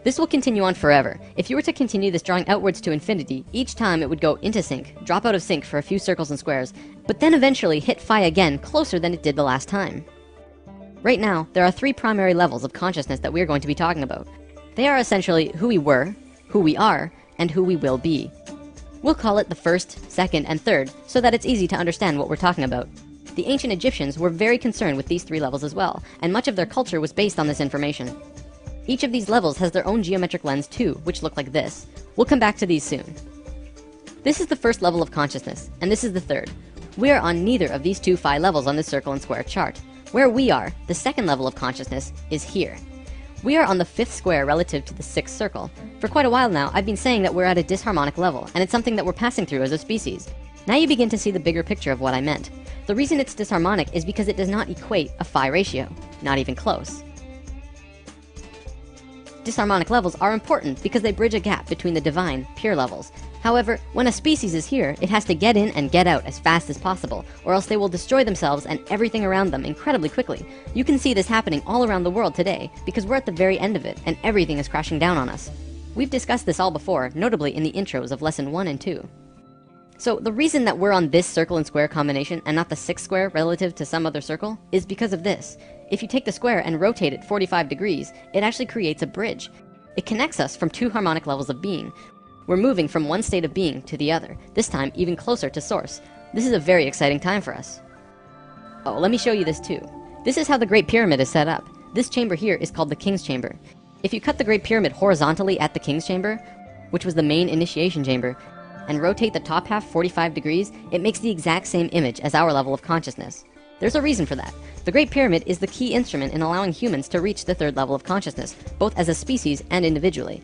This will continue on forever. If you were to continue this drawing outwards to infinity, each time it would go into sync, drop out of sync for a few circles and squares, but then eventually hit phi again closer than it did the last time. Right now, there are 3 primary levels of consciousness that we are going to be talking about. They are essentially who we were, who we are, and who we will be. We'll call it the first, second, and third, so that it's easy to understand what we're talking about. The ancient Egyptians were very concerned with these 3 levels as well, and much of their culture was based on this information. Each of these levels has their own geometric lens too, which look like this. We'll come back to these soon. This is the first level of consciousness, and this is the third. We are on neither of these 2 phi levels on this circle and square chart. Where we are, the second level of consciousness, is here. We are on the 5th square relative to the 6th circle. For quite a while now, I've been saying that we're at a disharmonic level, and it's something that we're passing through as a species. Now you begin to see the bigger picture of what I meant. The reason it's disharmonic is because it does not equate a phi ratio, not even close. Disharmonic levels are important because they bridge a gap between the divine, pure levels. However, when a species is here, it has to get in and get out as fast as possible, or else they will destroy themselves and everything around them incredibly quickly. You can see this happening all around the world today, because we're at the very end of it, and everything is crashing down on us. We've discussed this all before, notably in the intros of lesson 1 and 2. So the reason that we're on this circle and square combination, and not the 6th square relative to some other circle, is because of this. If you take the square and rotate it 45 degrees, it actually creates a bridge. It connects us from 2 harmonic levels of being. We're moving from one state of being to the other, this time even closer to source. This is a very exciting time for us. Oh, let me show you this too. This is how the Great Pyramid is set up. This chamber here is called the King's Chamber. If you cut the Great Pyramid horizontally at the King's Chamber, which was the main initiation chamber, and rotate the top half 45 degrees, it makes the exact same image as our level of consciousness. There's a reason for that. The Great Pyramid is the key instrument in allowing humans to reach the 3rd level of consciousness, both as a species and individually.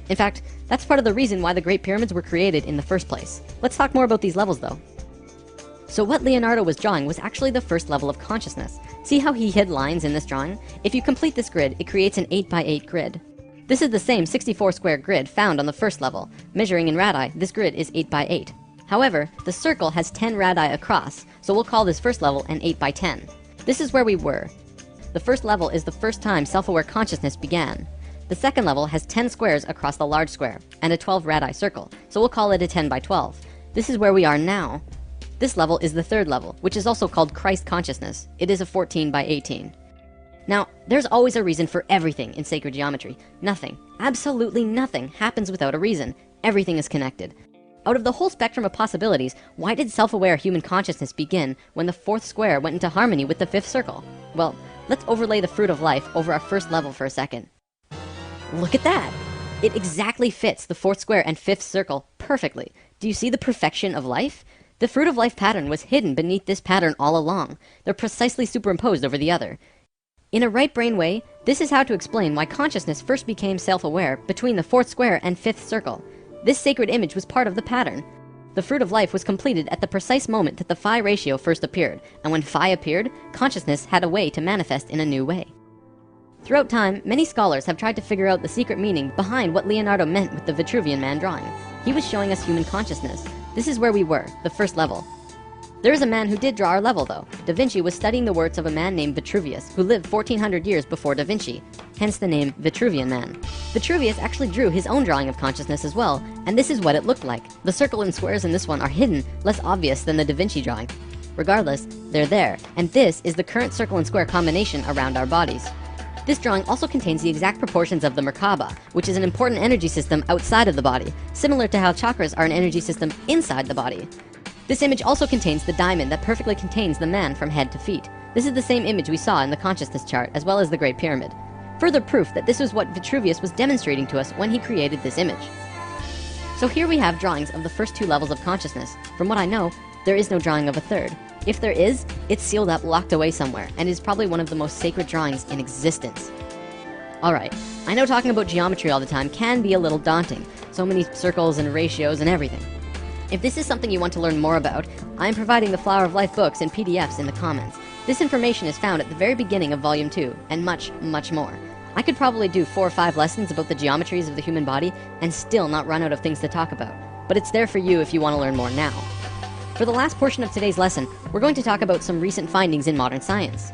In fact, that's part of the reason why the Great Pyramids were created in the first place. Let's talk more about these levels though. So what Leonardo was drawing was actually the first level of consciousness. See how he hid lines in this drawing? If you complete this grid, it creates an 8x8 grid. This is the same 64 square grid found on the first level. Measuring in radii, this grid is 8x8. However, the circle has 10 radii across, so we'll call this first level an 8x10. This is where we were. The first level is the first time self-aware consciousness began. The second level has 10 squares across the large square, and a 12 radii circle, so we'll call it a 10x12. This is where we are now. This level is the 3rd level, which is also called Christ consciousness. It is a 14x18. Now, there's always a reason for everything in sacred geometry. Nothing, absolutely nothing, happens without a reason. Everything is connected. Out of the whole spectrum of possibilities, why did self-aware human consciousness begin when the fourth square went into harmony with the fifth circle? Well, let's overlay the fruit of life over our first level for a second. Look at that! It exactly fits the fourth square and fifth circle perfectly. Do you see the perfection of life? The fruit of life pattern was hidden beneath this pattern all along. They're precisely superimposed over the other. In a right brain way, this is how to explain why consciousness first became self-aware between the fourth square and fifth circle. This sacred image was part of the pattern. The fruit of life was completed at the precise moment that the phi ratio first appeared, and when phi appeared, consciousness had a way to manifest in a new way. Throughout time, many scholars have tried to figure out the secret meaning behind what Leonardo meant with the Vitruvian Man drawing. He was showing us human consciousness. This is where we were, the first level. There is a man who did draw our level though. Da Vinci was studying the works of a man named Vitruvius, who lived 1400 years before Da Vinci, hence the name Vitruvian Man. Vitruvius actually drew his own drawing of consciousness as well, and this is what it looked like. The circle and squares in this one are hidden, less obvious than the Da Vinci drawing. Regardless, they're there, and this is the current circle and square combination around our bodies. This drawing also contains the exact proportions of the Merkaba, which is an important energy system outside of the body, similar to how chakras are an energy system inside the body. This image also contains the diamond that perfectly contains the man from head to feet. This is the same image we saw in the consciousness chart, as well as the Great Pyramid. Further proof that this was what Vitruvius was demonstrating to us when he created this image. So here we have drawings of the first two levels of consciousness. From what I know, there is no drawing of a third. If there is, it's sealed up, locked away somewhere, and is probably one of the most sacred drawings in existence. Alright, I know talking about geometry all the time can be a little daunting. So many circles and ratios and everything. If this is something you want to learn more about, I am providing the Flower of Life books and PDFs in the comments. This information is found at the very beginning of Volume 2, and much, much more. I could probably do 4 or 5 lessons about the geometries of the human body and still not run out of things to talk about. But it's there for you if you want to learn more now. For the last portion of today's lesson, we're going to talk about some recent findings in modern science.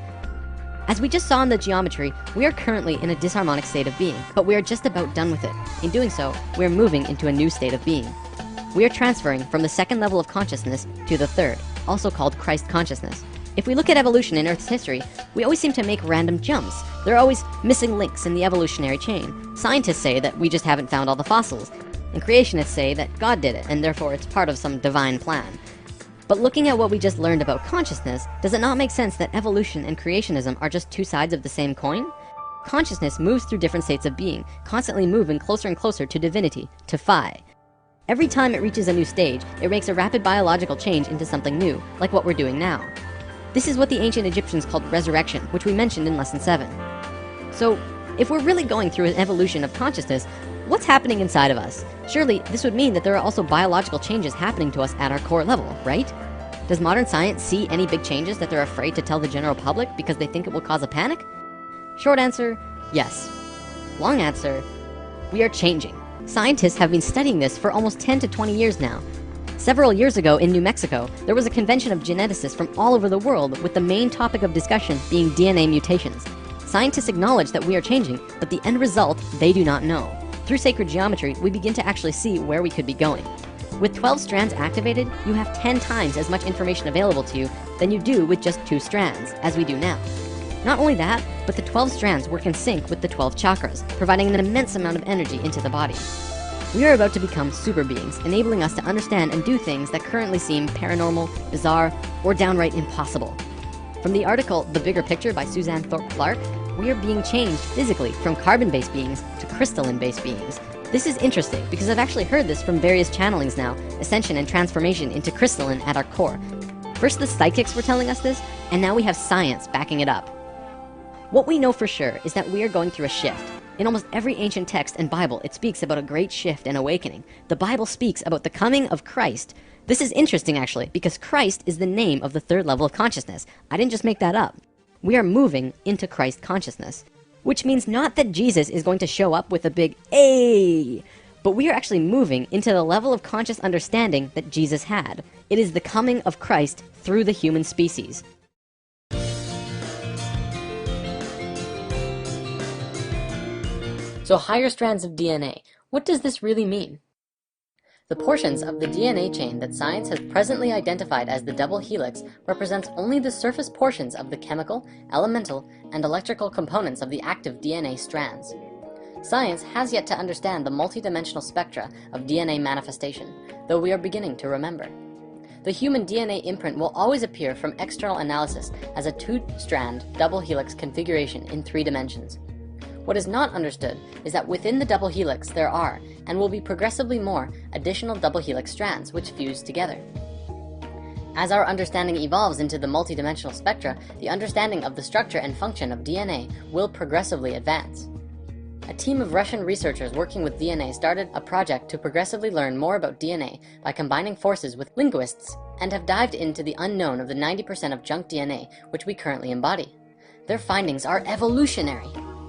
As we just saw in the geometry, we are currently in a disharmonic state of being, but we are just about done with it. In doing so, we are moving into a new state of being. We are transferring from the second level of consciousness to the third, also called Christ consciousness. If we look at evolution in Earth's history, we always seem to make random jumps. There are always missing links in the evolutionary chain. Scientists say that we just haven't found all the fossils, and creationists say that God did it, and therefore it's part of some divine plan. But looking at what we just learned about consciousness, does it not make sense that evolution and creationism are just two sides of the same coin? Consciousness moves through different states of being, constantly moving closer and closer to divinity, to phi. Every time it reaches a new stage, it makes a rapid biological change into something new, like what we're doing now. This is what the ancient Egyptians called resurrection, which we mentioned in lesson 7. So, if we're really going through an evolution of consciousness, what's happening inside of us? Surely, this would mean that there are also biological changes happening to us at our core level, right? Does modern science see any big changes that they're afraid to tell the general public because they think it will cause a panic? Short answer, yes. Long answer, we are changing. Scientists have been studying this for almost 10 to 20 years now. Several years ago in New Mexico, there was a convention of geneticists from all over the world with the main topic of discussion being DNA mutations. Scientists acknowledge that we are changing, but the end result, they do not know. Through sacred geometry, we begin to actually see where we could be going. With 12 strands activated, you have 10 times as much information available to you than you do with just 2 strands, as we do now. Not only that, but the 12 strands work in sync with the 12 chakras, providing an immense amount of energy into the body. We are about to become super beings, enabling us to understand and do things that currently seem paranormal, bizarre, or downright impossible. From the article The Bigger Picture by Suzanne Thorpe Clarke, we are being changed physically from carbon-based beings to crystalline-based beings. This is interesting because I've actually heard this from various channelings now, ascension and transformation into crystalline at our core. First the psychics were telling us this, and now we have science backing it up. What we know for sure is that we are going through a shift. In almost every ancient text and Bible, it speaks about a great shift and awakening. The Bible speaks about the coming of Christ. This is interesting actually, because Christ is the name of the third level of consciousness. I didn't just make that up. We are moving into Christ consciousness, which means not that Jesus is going to show up with a big "Ay!" but we are actually moving into the level of conscious understanding that Jesus had. It is the coming of Christ through the human species. So higher strands of DNA, what does this really mean? The portions of the DNA chain that science has presently identified as the double helix represents only the surface portions of the chemical, elemental, and electrical components of the active DNA strands. Science has yet to understand the multidimensional spectra of DNA manifestation, though we are beginning to remember. The human DNA imprint will always appear from external analysis as a 2-strand double helix configuration in 3 dimensions. What is not understood is that within the double helix there are, and will be progressively more, additional double helix strands which fuse together. As our understanding evolves into the multidimensional spectra, the understanding of the structure and function of DNA will progressively advance. A team of Russian researchers working with DNA started a project to progressively learn more about DNA by combining forces with linguists, and have dived into the unknown of the 90% of junk DNA which we currently embody. Their findings are evolutionary.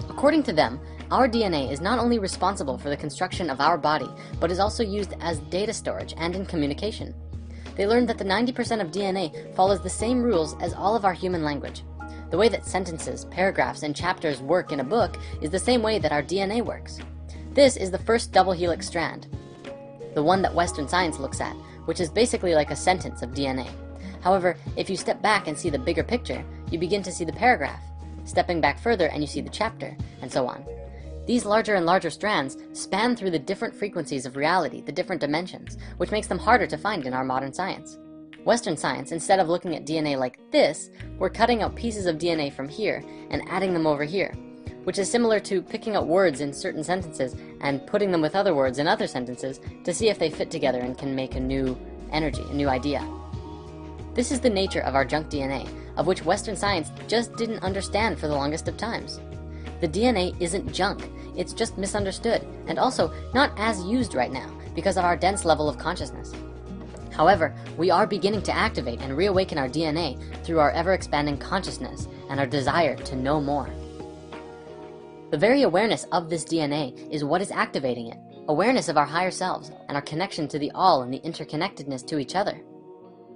According to them, our DNA is not only responsible for the construction of our body, but is also used as data storage and in communication. They learned that the 90% of DNA follows the same rules as all of our human language. The way that sentences, paragraphs, and chapters work in a book is the same way that our DNA works. This is the first double helix strand, the one that Western science looks at, which is basically like a sentence of DNA. However, if you step back and see the bigger picture, you begin to see the paragraph. Stepping back further and you see the chapter, and so on. These larger and larger strands span through the different frequencies of reality, the different dimensions, which makes them harder to find in our modern science. Western science, instead of looking at DNA like this, we're cutting out pieces of DNA from here and adding them over here, which is similar to picking out words in certain sentences and putting them with other words in other sentences to see if they fit together and can make a new energy, a new idea. This is the nature of our junk DNA, of which Western science just didn't understand for the longest of times. The DNA isn't junk, it's just misunderstood, and also not as used right now because of our dense level of consciousness. However, we are beginning to activate and reawaken our DNA through our ever-expanding consciousness and our desire to know more. The very awareness of this DNA is what is activating it, awareness of our higher selves and our connection to the all and the interconnectedness to each other.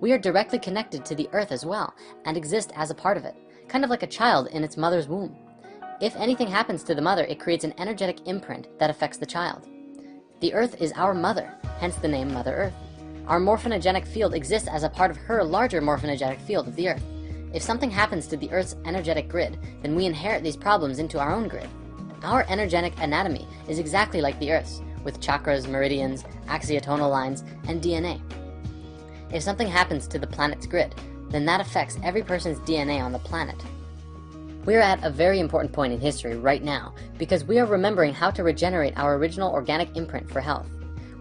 We are directly connected to the earth as well, and exist as a part of it, kind of like a child in its mother's womb. If anything happens to the mother, it creates an energetic imprint that affects the child. The earth is our mother, hence the name Mother Earth. Our morphogenetic field exists as a part of her larger morphogenetic field of the earth. If something happens to the earth's energetic grid, then we inherit these problems into our own grid. Our energetic anatomy is exactly like the earth's, with chakras, meridians, axiotonal lines, and DNA. If something happens to the planet's grid, then that affects every person's DNA on the planet. We're at a very important point in history right now because we are remembering how to regenerate our original organic imprint for health.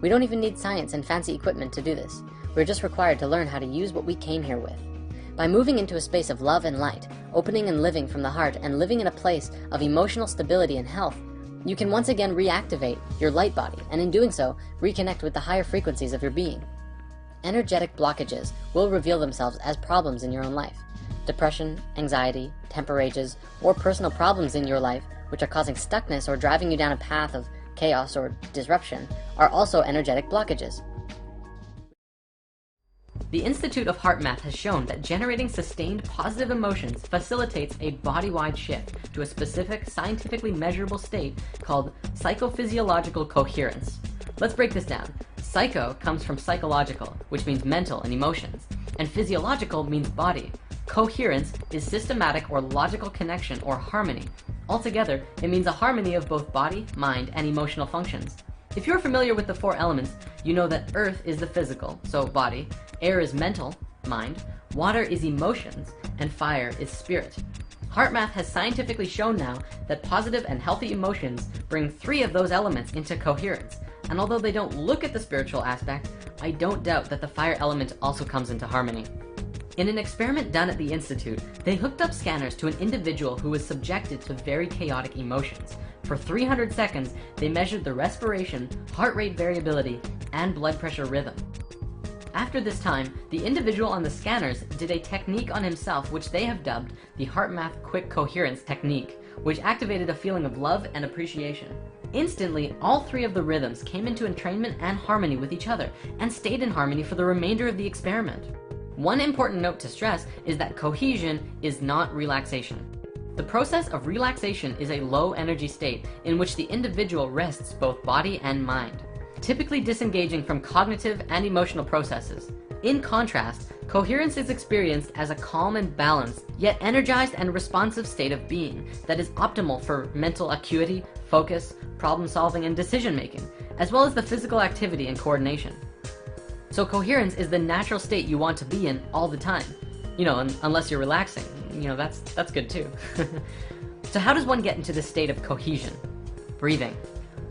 We don't even need science and fancy equipment to do this. We're just required to learn how to use what we came here with. By moving into a space of love and light, opening and living from the heart, and living in a place of emotional stability and health, you can once again reactivate your light body, and in doing so, reconnect with the higher frequencies of your being. Energetic blockages will reveal themselves as problems in your own life. Depression, anxiety, temper rages, or personal problems in your life which are causing stuckness or driving you down a path of chaos or disruption are also energetic blockages. The Institute of Heart Math has shown that generating sustained positive emotions facilitates a body-wide shift to a specific scientifically measurable state called psychophysiological coherence. Let's break this down. Psycho comes from psychological, which means mental and emotions, and physiological means body. Coherence is systematic or logical connection or harmony. Altogether, it means a harmony of both body, mind, and emotional functions. If you're familiar with the 4 elements, you know that earth is the physical, so body, air is mental, mind, water is emotions, and fire is spirit. HeartMath has scientifically shown now that positive and healthy emotions bring 3 of those elements into coherence. And although they don't look at the spiritual aspect, I don't doubt that the fire element also comes into harmony. In an experiment done at the Institute, they hooked up scanners to an individual who was subjected to very chaotic emotions. For 300 seconds, they measured the respiration, heart rate variability, and blood pressure rhythm. After this time, the individual on the scanners did a technique on himself which they have dubbed the HeartMath Quick Coherence Technique, which activated a feeling of love and appreciation. Instantly, all 3 of the rhythms came into entrainment and harmony with each other, and stayed in harmony for the remainder of the experiment. One important note to stress is that cohesion is not relaxation. The process of relaxation is a low energy state in which the individual rests both body and mind, typically disengaging from cognitive and emotional processes. In contrast, coherence is experienced as a calm and balanced, yet energized and responsive state of being that is optimal for mental acuity, focus, problem solving, and decision making, as well as the physical activity and coordination. So coherence is the natural state you want to be in all the time. Unless you're relaxing. That's good too. So how does one get into this state of cohesion? Breathing.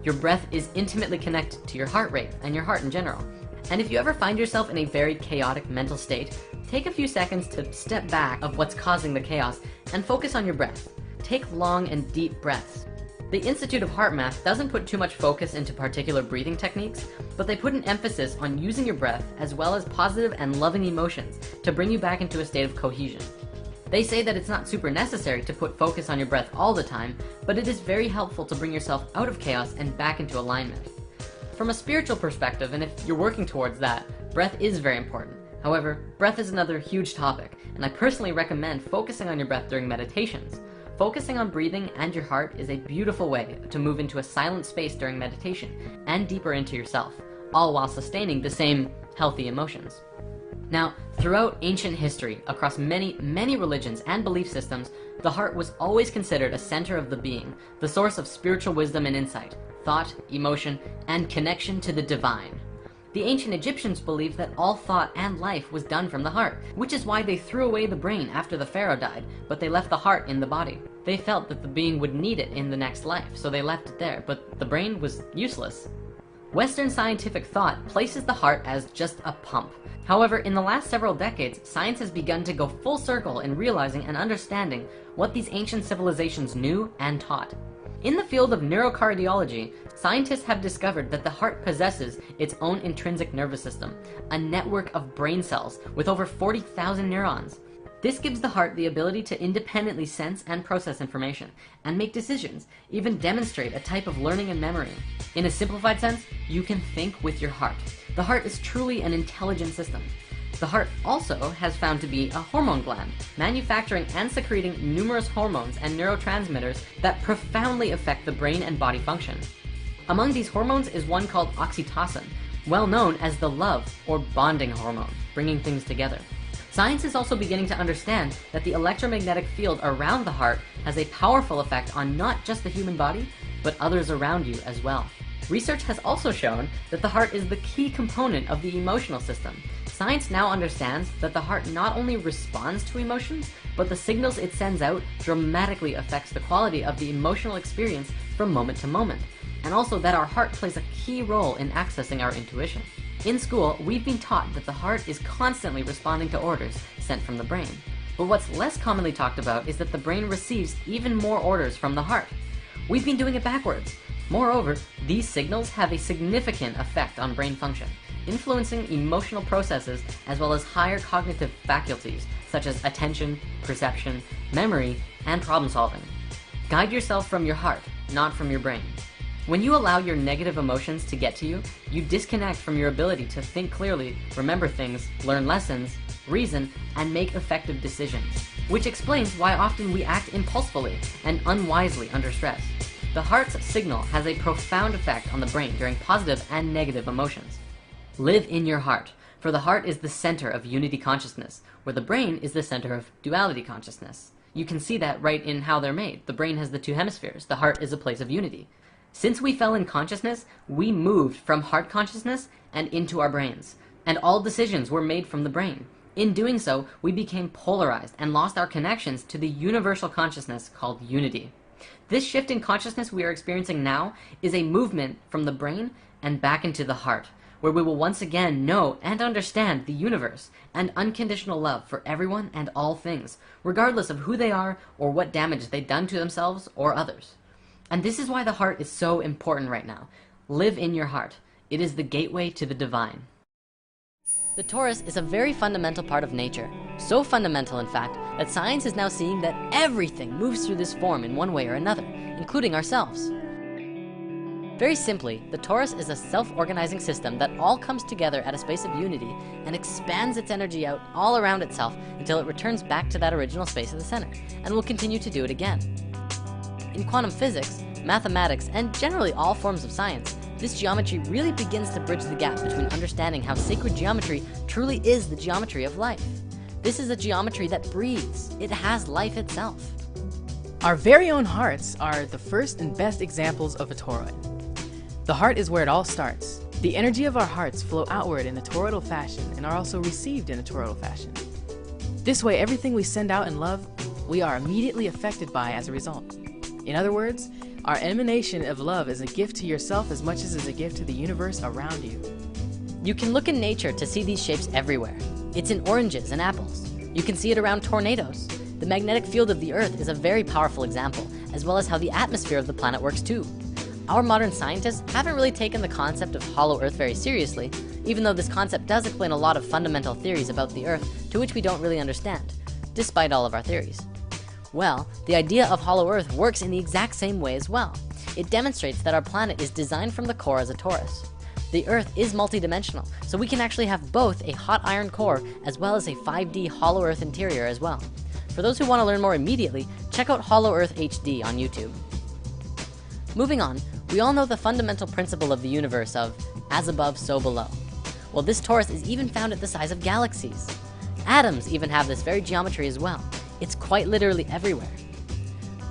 Your breath is intimately connected to your heart rate and your heart in general. And if you ever find yourself in a very chaotic mental state, take a few seconds to step back of what's causing the chaos and focus on your breath. Take long and deep breaths. The Institute of Heart Math doesn't put too much focus into particular breathing techniques, but they put an emphasis on using your breath as well as positive and loving emotions to bring you back into a state of cohesion. They say that it's not super necessary to put focus on your breath all the time, but it is very helpful to bring yourself out of chaos and back into alignment. From a spiritual perspective, and if you're working towards that, breath is very important. However, breath is another huge topic, and I personally recommend focusing on your breath during meditations. Focusing on breathing and your heart is a beautiful way to move into a silent space during meditation and deeper into yourself, all while sustaining the same healthy emotions. Now, throughout ancient history, across many religions and belief systems, the heart was always considered a center of the being, the source of spiritual wisdom and insight, thought, emotion, and connection to the divine. The ancient Egyptians believed that all thought and life was done from the heart, which is why they threw away the brain after the pharaoh died, but they left the heart in the body. They felt that the being would need it in the next life, so they left it there, but the brain was useless. Western scientific thought places the heart as just a pump. However, in the last several decades, science has begun to go full circle in realizing and understanding what these ancient civilizations knew and taught. In the field of neurocardiology, scientists have discovered that the heart possesses its own intrinsic nervous system, a network of brain cells with over 40,000 neurons. This gives the heart the ability to independently sense and process information, and make decisions, even demonstrate a type of learning and memory. In a simplified sense, you can think with your heart. The heart is truly an intelligent system. The heart also has found to be a hormone gland, manufacturing and secreting numerous hormones and neurotransmitters that profoundly affect the brain and body function. Among these hormones is one called oxytocin, well known as the love or bonding hormone, bringing things together. Science is also beginning to understand that the electromagnetic field around the heart has a powerful effect on not just the human body, but others around you as well. Research has also shown that the heart is the key component of the emotional system. Science now understands that the heart not only responds to emotions, but the signals it sends out dramatically affects the quality of the emotional experience from moment to moment, and also that our heart plays a key role in accessing our intuition. In school, we've been taught that the heart is constantly responding to orders sent from the brain. But what's less commonly talked about is that the brain receives even more orders from the heart. We've been doing it backwards. Moreover, these signals have a significant effect on brain function, influencing emotional processes as well as higher cognitive faculties such as attention, perception, memory, and problem solving. Guide yourself from your heart, not from your brain. When you allow your negative emotions to get to you, you disconnect from your ability to think clearly, remember things, learn lessons, reason, and make effective decisions, which explains why often we act impulsively and unwisely under stress. The heart's signal has a profound effect on the brain during positive and negative emotions. Live in your heart, for the heart is the center of unity consciousness, where the brain is the center of duality consciousness. You can see that right in how they're made. The brain has the two hemispheres. The heart is a place of unity. Since we fell in consciousness, we moved from heart consciousness and into our brains, and all decisions were made from the brain. In doing so, we became polarized and lost our connections to the universal consciousness called unity. This shift in consciousness we are experiencing now is a movement from the brain and back into the heart, where we will once again know and understand the universe and unconditional love for everyone and all things, regardless of who they are or what damage they've done to themselves or others. And this is why the heart is so important right now. Live in your heart. It is the gateway to the divine. The torus is a very fundamental part of nature. So fundamental, in fact, that science is now seeing that everything moves through this form in one way or another, including ourselves. Very simply, the torus is a self-organizing system that all comes together at a space of unity and expands its energy out all around itself until it returns back to that original space of the center, and will continue to do it again. In quantum physics, mathematics, and generally all forms of science, this geometry really begins to bridge the gap between understanding how sacred geometry truly is the geometry of life. This is a geometry that breathes. It has life itself. Our very own hearts are the first and best examples of a toroid. The heart is where it all starts. The energy of our hearts flow outward in a toroidal fashion and are also received in a toroidal fashion. This way, everything we send out in love, we are immediately affected by as a result. In other words, our emanation of love is a gift to yourself as much as it is a gift to the universe around you. You can look in nature to see these shapes everywhere. It's in oranges and apples. You can see it around tornadoes. The magnetic field of the Earth is a very powerful example, as well as how the atmosphere of the planet works too. Our modern scientists haven't really taken the concept of hollow Earth very seriously, even though this concept does explain a lot of fundamental theories about the Earth to which we don't really understand, despite all of our theories. Well, the idea of hollow Earth works in the exact same way as well. It demonstrates that our planet is designed from the core as a torus. The Earth is multidimensional, so we can actually have both a hot iron core as well as a 5D hollow Earth interior as well. For those who want to learn more immediately, check out Hollow Earth HD on YouTube. Moving on, we all know the fundamental principle of the universe of as above, so below. Well, this torus is even found at the size of galaxies. Atoms even have this very geometry as well. It's quite literally everywhere.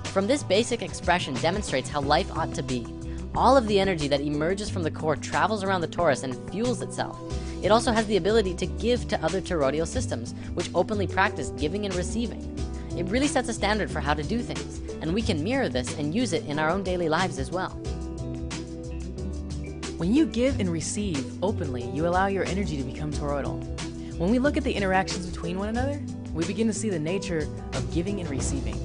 From this basic expression demonstrates how life ought to be. All of the energy that emerges from the core travels around the torus and fuels itself. It also has the ability to give to other toroidal systems, which openly practice giving and receiving. It really sets a standard for how to do things, and we can mirror this and use it in our own daily lives as well. When you give and receive openly, you allow your energy to become toroidal. When we look at the interactions between one another, we begin to see the nature of giving and receiving.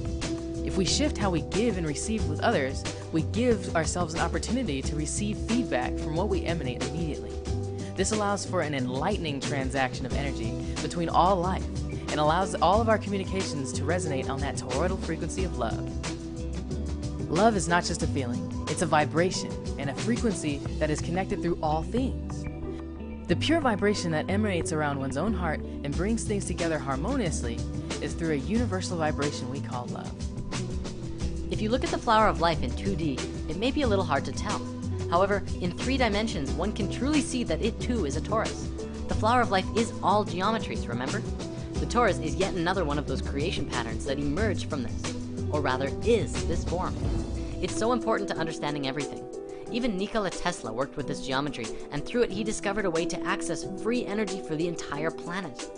If we shift how we give and receive with others, we give ourselves an opportunity to receive feedback from what we emanate immediately. This allows for an enlightening transaction of energy between all life and allows all of our communications to resonate on that toroidal frequency of love. Love is not just a feeling, it's a vibration and a frequency that is connected through all things. The pure vibration that emanates around one's own heart and brings things together harmoniously is through a universal vibration we call love. If you look at the flower of life in 2D, it may be a little hard to tell. However, in 3 dimensions, one can truly see that it too is a torus. The flower of life is all geometries, remember? The torus is yet another one of those creation patterns that emerge from this, or rather is this form. It's so important to understanding everything. Even Nikola Tesla worked with this geometry, and through it he discovered a way to access free energy for the entire planet.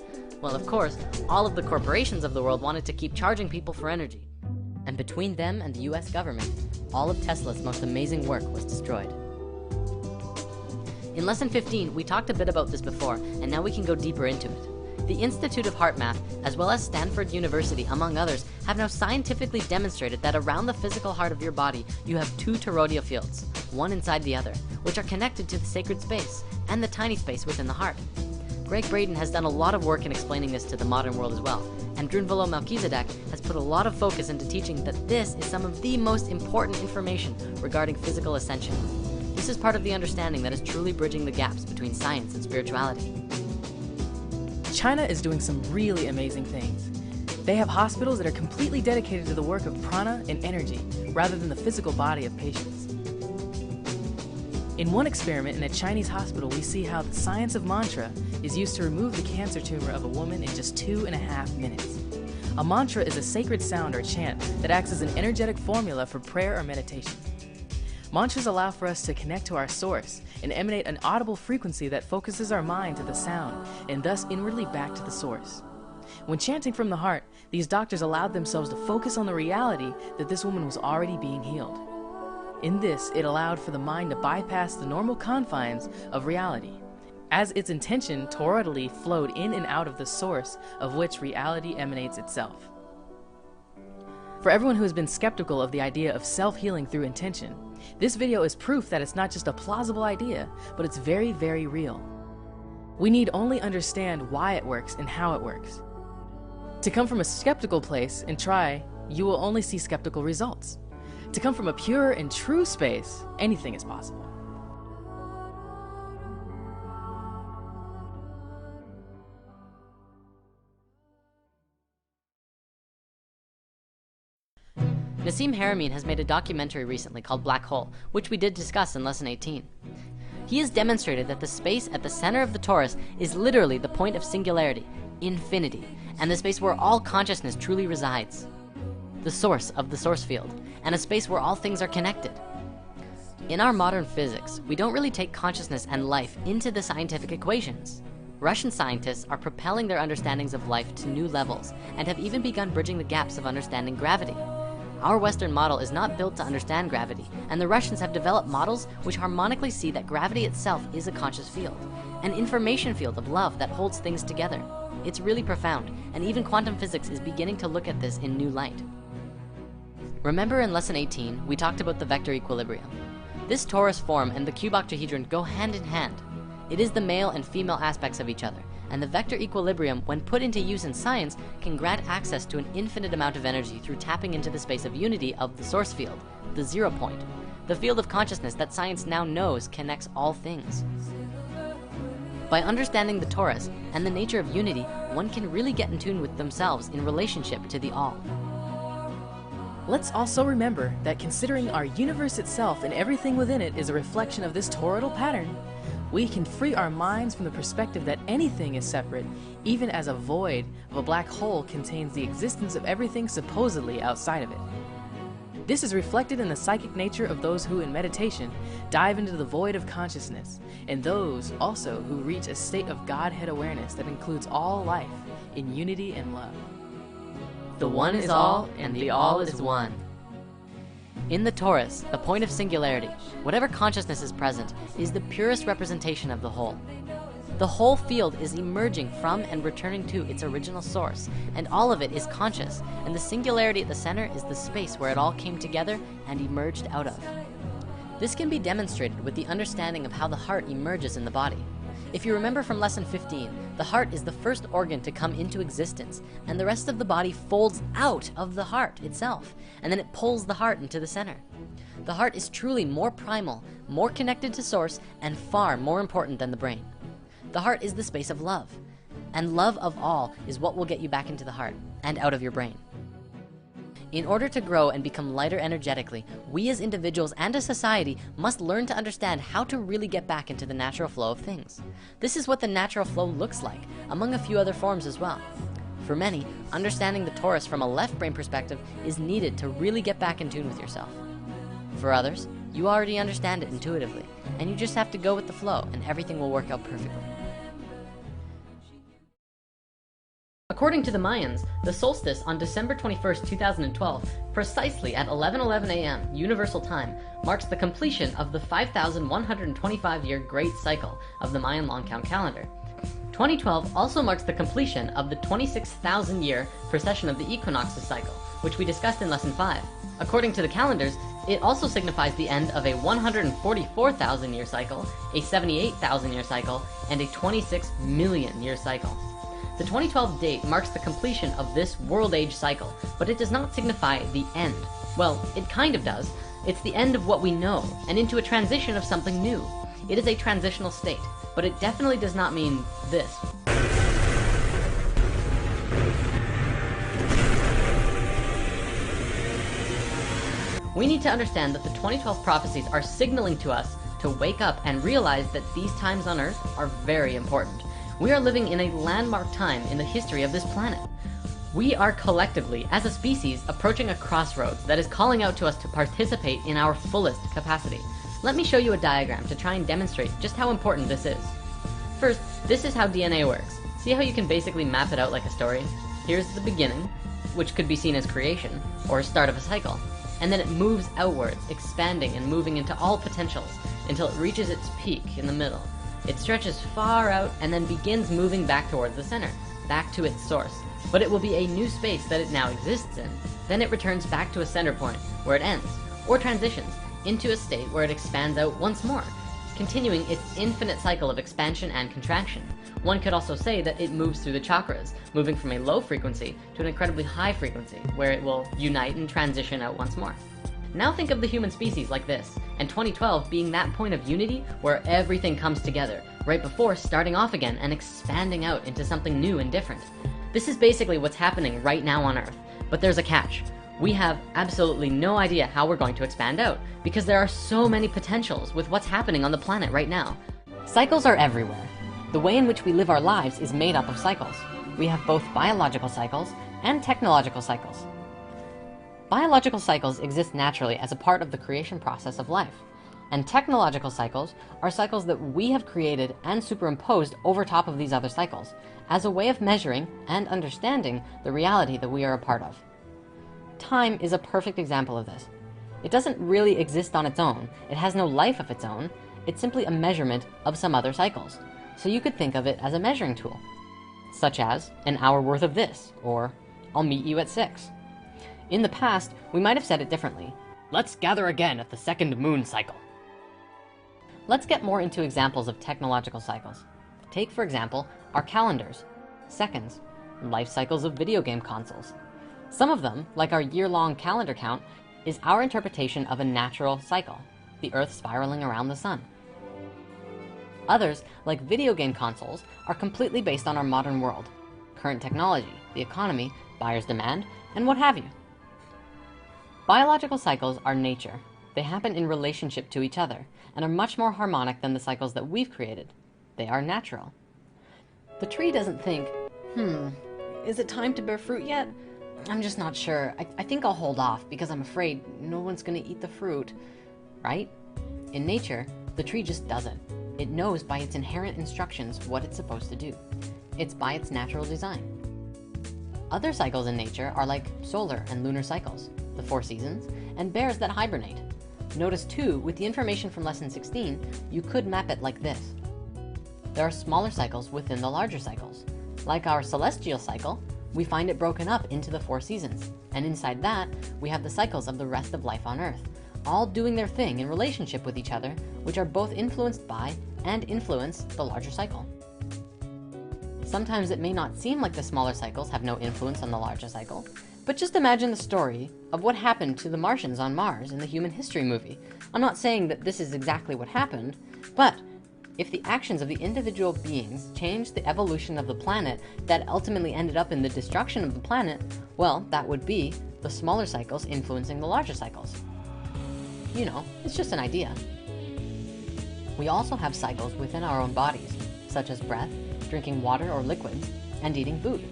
Well, of course, all of the corporations of the world wanted to keep charging people for energy. And between them and the US government, all of Tesla's most amazing work was destroyed. In lesson 15, we talked a bit about this before, and now we can go deeper into it. The Institute of Heart Math, as well as Stanford University, among others, have now scientifically demonstrated that around the physical heart of your body, you have 2 toroidal fields, one inside the other, which are connected to the sacred space and the tiny space within the heart. Greg Braden has done a lot of work in explaining this to the modern world as well, and Drunvalo Melchizedek has put a lot of focus into teaching that this is some of the most important information regarding physical ascension. This is part of the understanding that is truly bridging the gaps between science and spirituality. China is doing some really amazing things. They have hospitals that are completely dedicated to the work of prana and energy, rather than the physical body of patients. In one experiment in a Chinese hospital, we see how the science of mantra is used to remove the cancer tumor of a woman in just 2.5 minutes. A mantra is a sacred sound or chant that acts as an energetic formula for prayer or meditation. Mantras allow for us to connect to our source and emanate an audible frequency that focuses our mind to the sound and thus inwardly back to the source. When chanting from the heart, these doctors allowed themselves to focus on the reality that this woman was already being healed. In this, it allowed for the mind to bypass the normal confines of reality, as its intention toroidally flowed in and out of the source of which reality emanates itself. For everyone who has been skeptical of the idea of self-healing through intention, this video is proof that it's not just a plausible idea, but it's very, very real. We need only understand why it works and how it works. To come from a skeptical place and try, you will only see skeptical results. To come from a pure and true space, anything is possible. Nassim Haramein has made a documentary recently called Black Hole, which we did discuss in lesson 18. He has demonstrated that the space at the center of the torus is literally the point of singularity, infinity, and the space where all consciousness truly resides. The source of the source field, and a space where all things are connected. In our modern physics, we don't really take consciousness and life into the scientific equations. Russian scientists are propelling their understandings of life to new levels and have even begun bridging the gaps of understanding gravity. Our Western model is not built to understand gravity, and the Russians have developed models which harmonically see that gravity itself is a conscious field, an information field of love that holds things together. It's really profound, and even quantum physics is beginning to look at this in new light. Remember in lesson 18, we talked about the vector equilibrium. This torus form and the cube octahedron go hand in hand. It is the male and female aspects of each other, and the vector equilibrium, when put into use in science, can grant access to an infinite amount of energy through tapping into the space of unity of the source field, the 0 point, the field of consciousness that science now knows connects all things. By understanding the torus and the nature of unity, one can really get in tune with themselves in relationship to the all. Let's also remember that considering our universe itself and everything within it is a reflection of this toroidal pattern, we can free our minds from the perspective that anything is separate, even as a void of a black hole contains the existence of everything supposedly outside of it. This is reflected in the psychic nature of those who in meditation dive into the void of consciousness, and those also who reach a state of Godhead awareness that includes all life in unity and love. The one is all, and the all is one. In the torus, the point of singularity, whatever consciousness is present, is the purest representation of the whole. The whole field is emerging from and returning to its original source, and all of it is conscious, and the singularity at the center is the space where it all came together and emerged out of. This can be demonstrated with the understanding of how the heart emerges in the body. If you remember from lesson 15, the heart is the first organ to come into existence, and the rest of the body folds out of the heart itself, and then it pulls the heart into the center. The heart is truly more primal, more connected to source, and far more important than the brain. The heart is the space of love, and love of all is what will get you back into the heart and out of your brain. In order to grow and become lighter energetically, we as individuals and as society must learn to understand how to really get back into the natural flow of things. This is what the natural flow looks like, among a few other forms as well. For many, understanding the torus from a left brain perspective is needed to really get back in tune with yourself. For others, you already understand it intuitively, and you just have to go with the flow and everything will work out perfectly. According to the Mayans, the solstice on December 21st, 2012, precisely at 11:11 a.m. Universal Time, marks the completion of the 5,125-year Great Cycle of the Mayan long count calendar. 2012 also marks the completion of the 26,000-year precession of the equinoxes cycle, which we discussed in lesson 5. According to the calendars, it also signifies the end of a 144,000-year cycle, a 78,000-year cycle, and a 26 million-year cycle. The 2012 date marks the completion of this world age cycle, but it does not signify the end. Well, it kind of does. It's the end of what we know, and into a transition of something new. It is a transitional state, but it definitely does not mean this. We need to understand that the 2012 prophecies are signaling to us to wake up and realize that these times on Earth are very important. We are living in a landmark time in the history of this planet. We are collectively, as a species, approaching a crossroads that is calling out to us to participate in our fullest capacity. Let me show you a diagram to try and demonstrate just how important this is. First, this is how DNA works. See how you can basically map it out like a story? Here's the beginning, which could be seen as creation, or a start of a cycle. And then it moves outwards, expanding and moving into all potentials, until it reaches its peak in the middle. It stretches far out and then begins moving back towards the center, back to its source. But it will be a new space that it now exists in. Then it returns back to a center point, where it ends, or transitions, into a state where it expands out once more, continuing its infinite cycle of expansion and contraction. One could also say that it moves through the chakras, moving from a low frequency to an incredibly high frequency, where it will unite and transition out once more. Now think of the human species like this, and 2012 being that point of unity where everything comes together, right before starting off again and expanding out into something new and different. This is basically what's happening right now on Earth, but there's a catch. We have absolutely no idea how we're going to expand out, because there are so many potentials with what's happening on the planet right now. Cycles are everywhere. The way in which we live our lives is made up of cycles. We have both biological cycles and technological cycles. Biological cycles exist naturally as a part of the creation process of life, And technological cycles are cycles that we have created and superimposed over top of these other cycles as a way of measuring and understanding the reality that we are a part of. Time is a perfect example of this. It doesn't really exist on its own. It has no life of its own. It's simply a measurement of some other cycles. So you could think of it as a measuring tool, such as an hour worth of this, or I'll meet you at 6. In the past, we might have said it differently. Let's gather again at the second moon cycle. Let's get more into examples of technological cycles. Take, for example, our calendars, seconds, life cycles of video game consoles. Some of them, like our year-long calendar count, is our interpretation of a natural cycle, the Earth spiraling around the sun. Others, like video game consoles, are completely based on our modern world, current technology, the economy, buyer's demand, and what have you. Biological cycles are nature. They happen in relationship to each other and are much more harmonic than the cycles that we've created. They are natural. The tree doesn't think, is it time to bear fruit yet? I'm just not sure. I think I'll hold off because I'm afraid no one's gonna eat the fruit, right? In nature, the tree just doesn't. It knows by its inherent instructions what it's supposed to do. It's by its natural design. Other cycles in nature are like solar and lunar cycles, the 4 seasons, and bears that hibernate. Notice too, with the information from lesson 16, you could map it like this. There are smaller cycles within the larger cycles. Like our celestial cycle, we find it broken up into the 4 seasons, and inside that, we have the cycles of the rest of life on Earth, all doing their thing in relationship with each other, which are both influenced by and influence the larger cycle. Sometimes it may not seem like the smaller cycles have no influence on the larger cycle, but just imagine the story of what happened to the Martians on Mars in the Human History movie. I'm not saying that this is exactly what happened, but if the actions of the individual beings changed the evolution of the planet that ultimately ended up in the destruction of the planet, well, that would be the smaller cycles influencing the larger cycles. You know, it's just an idea. We also have cycles within our own bodies, such as breath, drinking water or liquids, and eating food.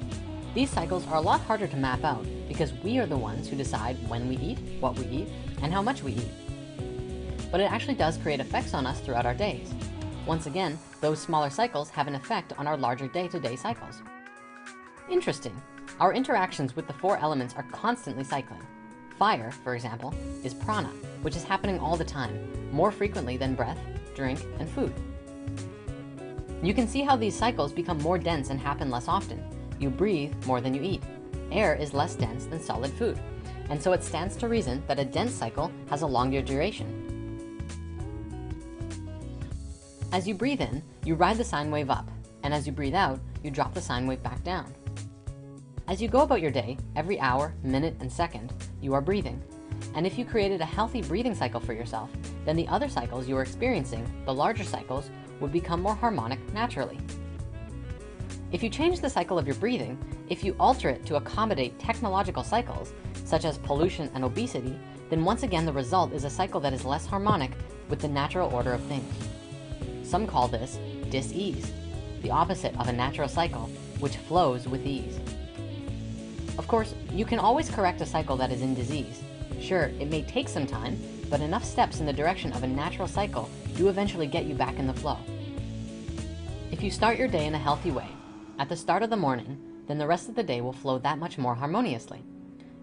These cycles are a lot harder to map out because we are the ones who decide when we eat, what we eat, and how much we eat. But it actually does create effects on us throughout our days. Once again, those smaller cycles have an effect on our larger day-to-day cycles. Interesting. Our interactions with the 4 elements are constantly cycling. Fire, for example, is prana, which is happening all the time, more frequently than breath, drink, and food. You can see how these cycles become more dense and happen less often. You breathe more than you eat. Air is less dense than solid food, and so it stands to reason that a dense cycle has a longer duration. As you breathe in, you ride the sine wave up, and as you breathe out, you drop the sine wave back down. As you go about your day, every hour, minute, and second, you are breathing. And if you created a healthy breathing cycle for yourself, then the other cycles you are experiencing, the larger cycles, would become more harmonic naturally. If you change the cycle of your breathing, if you alter it to accommodate technological cycles, such as pollution and obesity, then once again the result is a cycle that is less harmonic with the natural order of things. Some call this dis-ease, the opposite of a natural cycle, which flows with ease. Of course, you can always correct a cycle that is in disease. Sure, it may take some time, but enough steps in the direction of a natural cycle do eventually get you back in the flow. If you start your day in a healthy way, at the start of the morning, then the rest of the day will flow that much more harmoniously.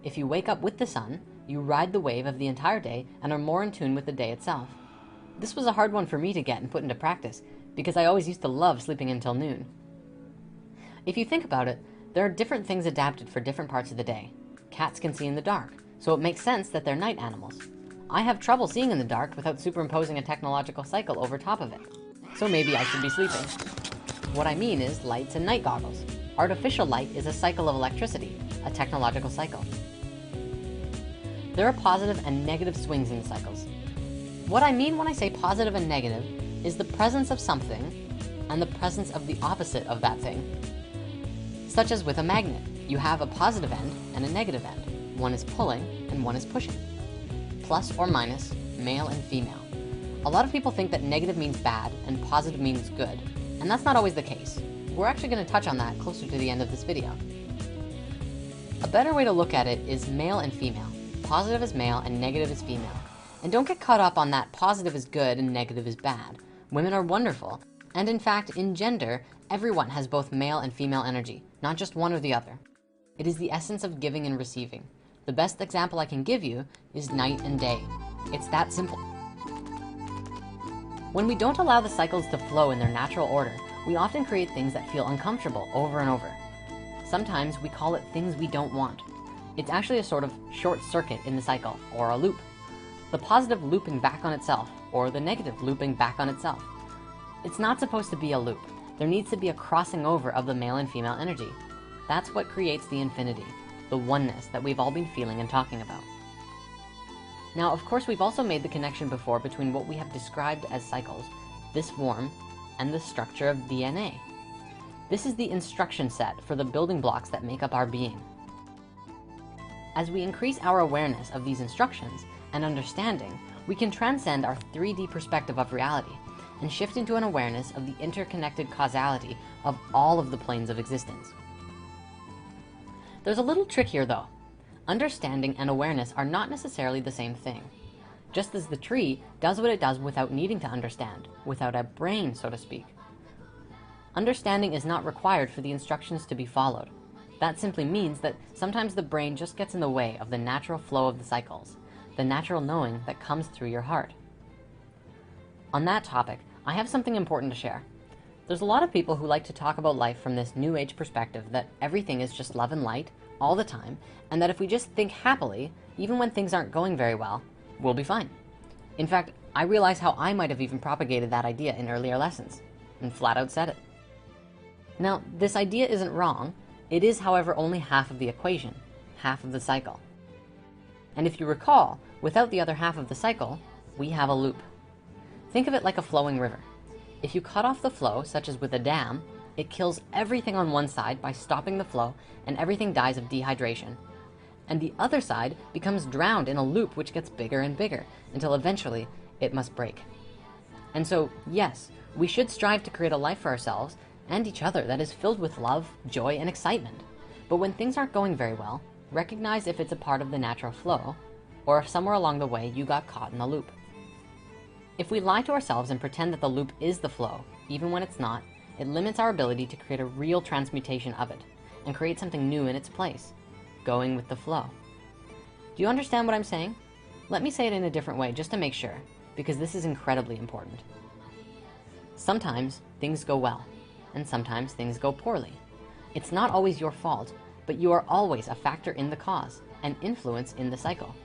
If you wake up with the sun, you ride the wave of the entire day and are more in tune with the day itself. This was a hard one for me to get and put into practice because I always used to love sleeping until noon. If you think about it, there are different things adapted for different parts of the day. Cats can see in the dark, so it makes sense that they're night animals. I have trouble seeing in the dark without superimposing a technological cycle over top of it, so maybe I should be sleeping. What I mean is lights and night goggles. Artificial light is a cycle of electricity, a technological cycle. There are positive and negative swings in the cycles. What I mean when I say positive and negative is the presence of something and the presence of the opposite of that thing. Such as with a magnet, you have a positive end and a negative end. One is pulling and one is pushing. Plus or minus, male and female. A lot of people think that negative means bad and positive means good, and that's not always the case. We're actually going to touch on that closer to the end of this video. A better way to look at it is male and female. Positive is male and negative is female. And don't get caught up on that positive is good and negative is bad. Women are wonderful. And in fact, in gender, everyone has both male and female energy, not just one or the other. It is the essence of giving and receiving. The best example I can give you is night and day. It's that simple. When we don't allow the cycles to flow in their natural order, we often create things that feel uncomfortable over and over. Sometimes we call it things we don't want. It's actually a sort of short circuit in the cycle, or a loop. The positive looping back on itself, or the negative looping back on itself. It's not supposed to be a loop. There needs to be a crossing over of the male and female energy. That's what creates the infinity, the oneness that we've all been feeling and talking about. Now, of course, we've also made the connection before between what we have described as cycles, this form, and the structure of DNA. This is the instruction set for the building blocks that make up our being. As we increase our awareness of these instructions and understanding, we can transcend our 3D perspective of reality and shift into an awareness of the interconnected causality of all of the planes of existence. There's a little trick here though. Understanding and awareness are not necessarily the same thing. Just as the tree does what it does without needing to understand, without a brain, so to speak. Understanding is not required for the instructions to be followed. That simply means that sometimes the brain just gets in the way of the natural flow of the cycles, the natural knowing that comes through your heart. On that topic, I have something important to share. There's a lot of people who like to talk about life from this new age perspective that everything is just love and light all the time, and that if we just think happily, even when things aren't going very well, we'll be fine. In fact, I realize how I might have even propagated that idea in earlier lessons, and flat out said it. Now, this idea isn't wrong. It is, however, only half of the equation, half of the cycle. And if you recall, without the other half of the cycle, we have a loop. Think of it like a flowing river. If you cut off the flow, such as with a dam, it kills everything on one side by stopping the flow, and everything dies of dehydration. And the other side becomes drowned in a loop which gets bigger and bigger, until eventually it must break. And so, yes, we should strive to create a life for ourselves and each other that is filled with love, joy, and excitement. But when things aren't going very well, recognize if it's a part of the natural flow, or if somewhere along the way you got caught in the loop. If we lie to ourselves and pretend that the loop is the flow, even when it's not, it limits our ability to create a real transmutation of it, and create something new in its place, going with the flow. Do you understand what I'm saying? Let me say it in a different way just to make sure, because this is incredibly important. Sometimes things go well, and sometimes things go poorly. It's not always your fault, but you are always a factor in the cause, and influence in the cycle.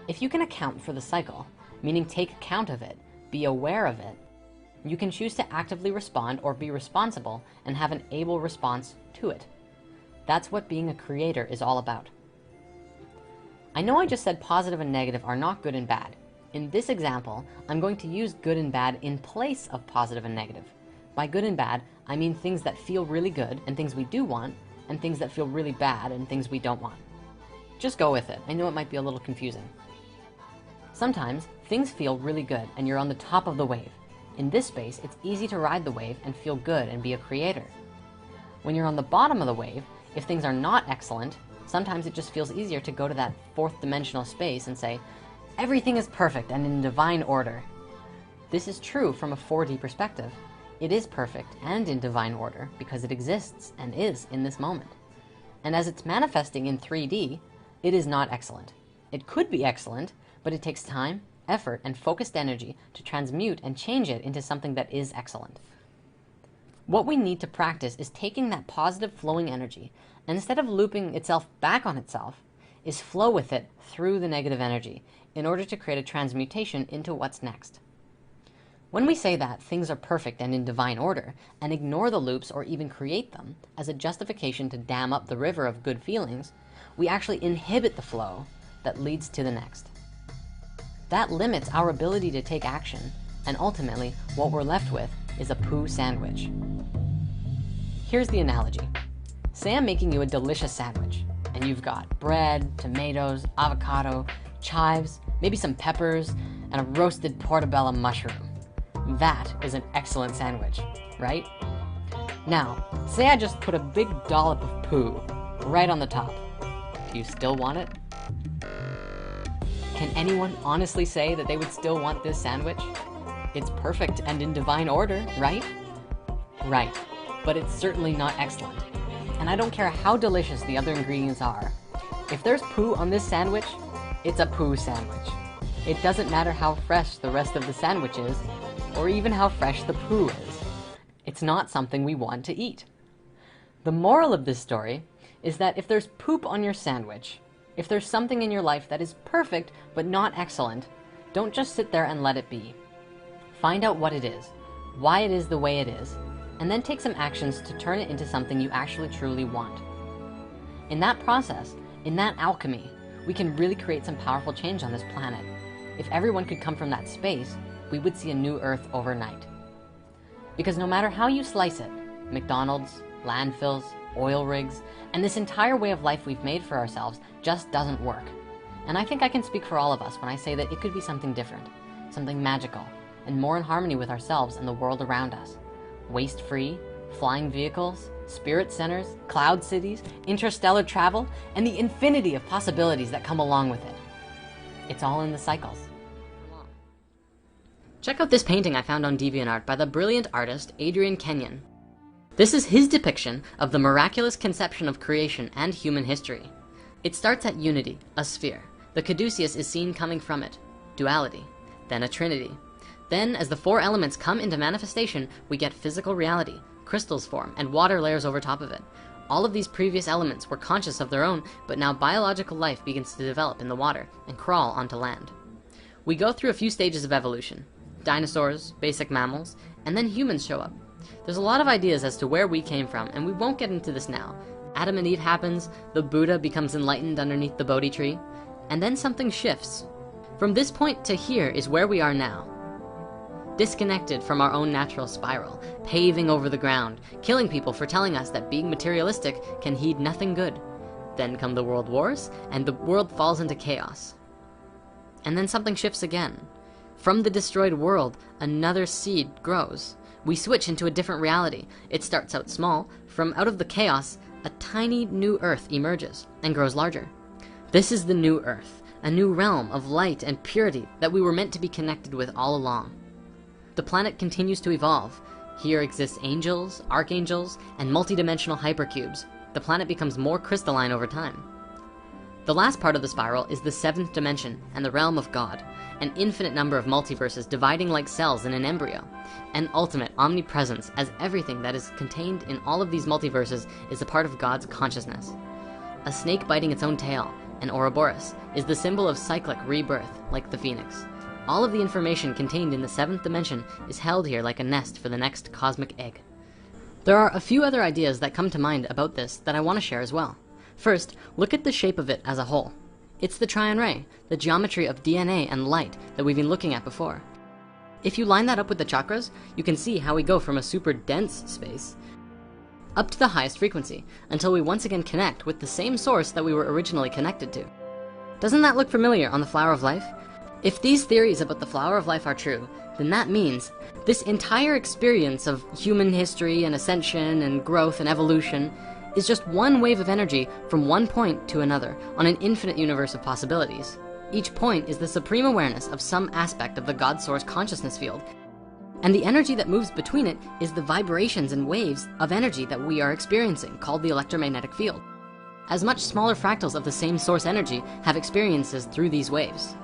If you can account for the cycle, meaning take account of it, be aware of it, you can choose to actively respond or be responsible and have an able response to it. That's what being a creator is all about. I know I just said positive and negative are not good and bad. In this example, I'm going to use good and bad in place of positive and negative. By good and bad, I mean things that feel really good and things we do want, and things that feel really bad and things we don't want. Just go with it. I know it might be a little confusing. Sometimes things feel really good and you're on the top of the wave. In this space, it's easy to ride the wave and feel good and be a creator. When you're on the bottom of the wave, if things are not excellent, sometimes it just feels easier to go to that fourth dimensional space and say, everything is perfect and in divine order. This is true from a 4D perspective. It is perfect and in divine order because it exists and is in this moment. And as it's manifesting in 3D, it is not excellent. It could be excellent, but it takes time, effort, and focused energy to transmute and change it into something that is excellent. What we need to practice is taking that positive flowing energy, and instead of looping itself back on itself, is flow with it through the negative energy in order to create a transmutation into what's next. When we say that things are perfect and in divine order, and ignore the loops or even create them as a justification to dam up the river of good feelings, we actually inhibit the flow that leads to the next. That limits our ability to take action, and ultimately, what we're left with is a poo sandwich. Here's the analogy. Say I'm making you a delicious sandwich, and you've got bread, tomatoes, avocado, chives, maybe some peppers, and a roasted portobello mushroom. That is an excellent sandwich, right? Now, say I just put a big dollop of poo right on the top. Do you still want it? Can anyone honestly say that they would still want this sandwich? It's perfect and in divine order, right? Right, but it's certainly not excellent. And I don't care how delicious the other ingredients are. If there's poo on this sandwich, it's a poo sandwich. It doesn't matter how fresh the rest of the sandwich is, or even how fresh the poo is. It's not something we want to eat. The moral of this story is that if there's poop on your sandwich, if there's something in your life that is perfect but not excellent, don't just sit there and let it be. Find out what it is, why it is the way it is, and then take some actions to turn it into something you actually truly want. In that process, in that alchemy, we can really create some powerful change on this planet. If everyone could come from that space, we would see a new Earth overnight. Because no matter how you slice it, McDonald's, landfills, oil rigs, and this entire way of life we've made for ourselves just doesn't work. And I think I can speak for all of us when I say that it could be something different, something magical, and more in harmony with ourselves and the world around us. Waste-free, flying vehicles, spirit centers, cloud cities, interstellar travel, and the infinity of possibilities that come along with it. It's all in the cycles. Check out this painting I found on DeviantArt by the brilliant artist Adrian Kenyon. This is his depiction of the miraculous conception of creation and human history. It starts at unity, a sphere. The caduceus is seen coming from it, duality, then a trinity. Then, as the four elements come into manifestation, we get physical reality, crystals form, and water layers over top of it. All of these previous elements were conscious of their own, but now biological life begins to develop in the water and crawl onto land. We go through a few stages of evolution. Dinosaurs, basic mammals, and then humans show up. There's a lot of ideas as to where we came from, and we won't get into this now. Adam and Eve happens, the Buddha becomes enlightened underneath the Bodhi tree, and then something shifts. From this point to here is where we are now. Disconnected from our own natural spiral, paving over the ground, killing people for telling us that being materialistic can heed nothing good. Then come the world wars, and the world falls into chaos. And then something shifts again. From the destroyed world, another seed grows. We switch into a different reality. It starts out small. From out of the chaos, a tiny new Earth emerges and grows larger. This is the new Earth, a new realm of light and purity that we were meant to be connected with all along. The planet continues to evolve. Here exist angels, archangels, and multidimensional hypercubes. The planet becomes more crystalline over time. The last part of the spiral is the seventh dimension and the realm of God, an infinite number of multiverses dividing like cells in an embryo, an ultimate omnipresence as everything that is contained in all of these multiverses is a part of God's consciousness. A snake biting its own tail, an Ouroboros, is the symbol of cyclic rebirth, like the phoenix. All of the information contained in the seventh dimension is held here like a nest for the next cosmic egg. There are a few other ideas that come to mind about this that I want to share as well. First, look at the shape of it as a whole. It's the Triune Ray, the geometry of DNA and light that we've been looking at before. If you line that up with the chakras, you can see how we go from a super dense space up to the highest frequency, until we once again connect with the same source that we were originally connected to. Doesn't that look familiar on the Flower of Life? If these theories about the Flower of Life are true, then that means this entire experience of human history and ascension and growth and evolution is just one wave of energy from one point to another on an infinite universe of possibilities. Each point is the supreme awareness of some aspect of the God Source consciousness field, and the energy that moves between it is the vibrations and waves of energy that we are experiencing, called the electromagnetic field. As much smaller fractals of the same source energy have experiences through these waves.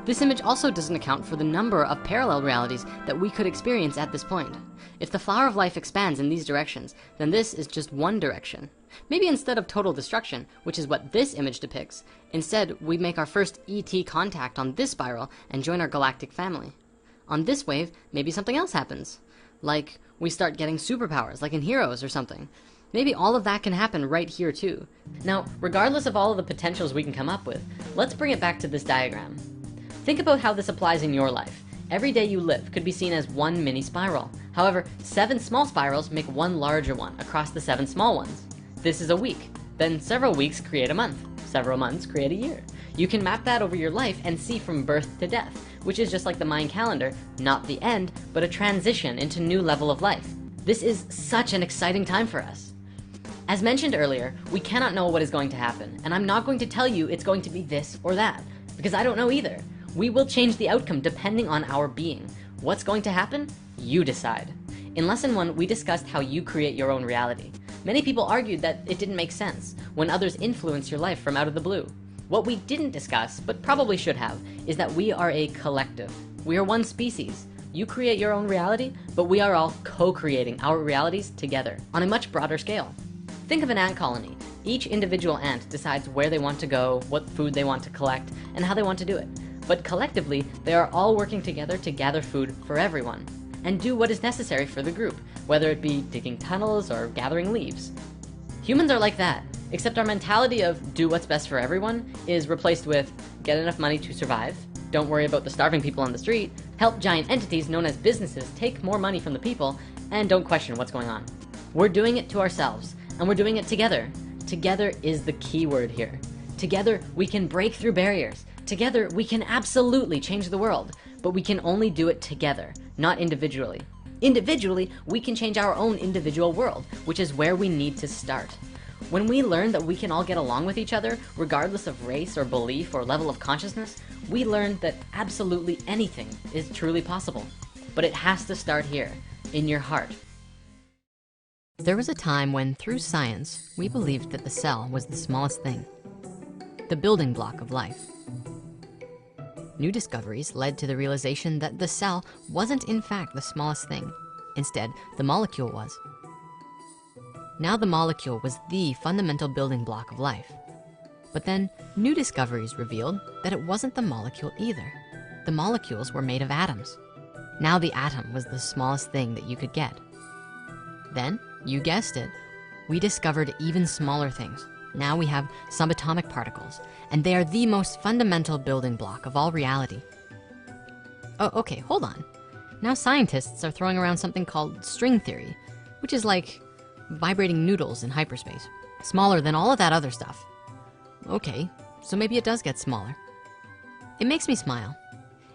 This image also doesn't account for the number of parallel realities that we could experience at this point. If the Flower of Life expands in these directions, then this is just one direction. Maybe instead of total destruction, which is what this image depicts, instead we make our first ET contact on this spiral and join our galactic family. On this wave, maybe something else happens. Like, we start getting superpowers, like in Heroes or something. Maybe all of that can happen right here too. Now, regardless of all of the potentials we can come up with, let's bring it back to this diagram. Think about how this applies in your life. Every day you live could be seen as one mini spiral. However, 7 small spirals make one larger one across the 7 small ones. This is a week. Then several weeks create a month. Several months create a year. You can map that over your life and see from birth to death, which is just like the Mayan calendar, not the end, but a transition into new level of life. This is such an exciting time for us. As mentioned earlier, we cannot know what is going to happen, and I'm not going to tell you it's going to be this or that. Because I don't know either. We will change the outcome depending on our being. What's going to happen? You decide. In lesson 1, we discussed how you create your own reality. Many people argued that it didn't make sense when others influence your life from out of the blue. What we didn't discuss, but probably should have, is that we are a collective. We are one species. You create your own reality, but we are all co-creating our realities together on a much broader scale. Think of an ant colony. Each individual ant decides where they want to go, what food they want to collect, and how they want to do it. But collectively, they are all working together to gather food for everyone and do what is necessary for the group, whether it be digging tunnels or gathering leaves. Humans are like that, except our mentality of do what's best for everyone is replaced with get enough money to survive, don't worry about the starving people on the street, help giant entities known as businesses take more money from the people, and don't question what's going on. We're doing it to ourselves, and we're doing it together. Together is the key word here. Together, we can break through barriers. Together, we can absolutely change the world, but we can only do it together, not individually. Individually, we can change our own individual world, which is where we need to start. When we learn that we can all get along with each other, regardless of race or belief or level of consciousness, we learn that absolutely anything is truly possible. But it has to start here, in your heart. There was a time when, through science, we believed that the cell was the smallest thing, the building block of life. New discoveries led to the realization that the cell wasn't in fact the smallest thing. Instead, the molecule was. Now the molecule was the fundamental building block of life. But then new discoveries revealed that it wasn't the molecule either. The molecules were made of atoms. Now the atom was the smallest thing that you could get. Then, you guessed it, we discovered even smaller things. Now we have subatomic particles, and they are the most fundamental building block of all reality. Oh, okay, hold on. Now scientists are throwing around something called string theory, which is like vibrating noodles in hyperspace, smaller than all of that other stuff. Okay, so maybe it does get smaller. It makes me smile.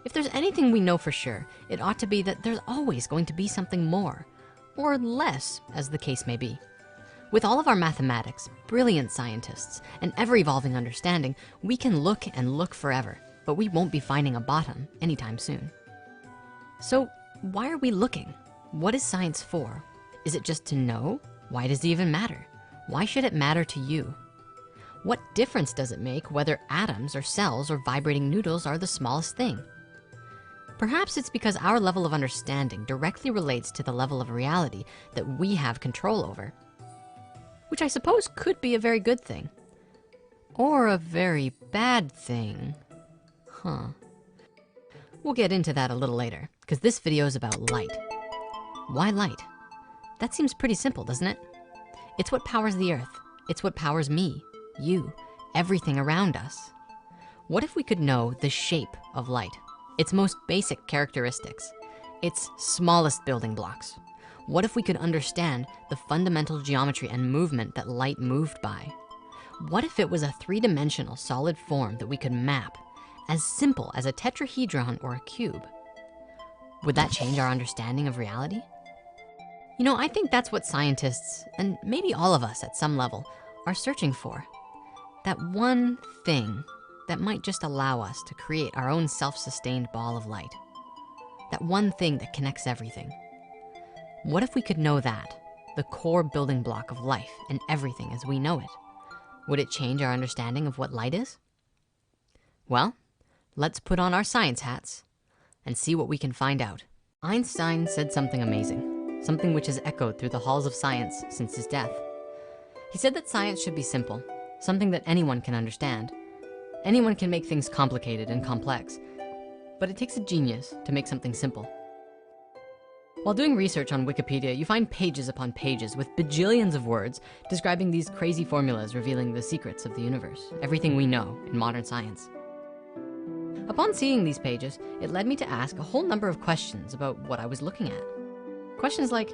If there's anything we know for sure, it ought to be that there's always going to be something more, or less, as the case may be. With all of our mathematics, brilliant scientists, and ever-evolving understanding, we can look and look forever, but we won't be finding a bottom anytime soon. So why are we looking? What is science for? Is it just to know? Why does it even matter? Why should it matter to you? What difference does it make whether atoms or cells or vibrating noodles are the smallest thing? Perhaps it's because our level of understanding directly relates to the level of reality that we have control over, which I suppose could be a very good thing, or a very bad thing, huh? We'll get into that a little later, because this video is about light. Why light? That seems pretty simple, doesn't it? It's what powers the earth. It's what powers me, you, everything around us. What if we could know the shape of light? Its most basic characteristics, its smallest building blocks. What if we could understand the fundamental geometry and movement that light moved by? What if it was a three-dimensional solid form that we could map, as simple as a tetrahedron or a cube? Would that change our understanding of reality? You know, I think that's what scientists, and maybe all of us at some level, are searching for. That one thing that might just allow us to create our own self-sustained ball of light. That one thing that connects everything. What if we could know that, the core building block of life and everything as we know it? Would it change our understanding of what light is? Well, let's put on our science hats and see what we can find out. Einstein said something amazing, something which has echoed through the halls of science since his death. He said that science should be simple, something that anyone can understand. Anyone can make things complicated and complex, but it takes a genius to make something simple. While doing research on Wikipedia, you find pages upon pages with bajillions of words describing these crazy formulas revealing the secrets of the universe, everything we know in modern science. Upon seeing these pages, it led me to ask a whole number of questions about what I was looking at. Questions like,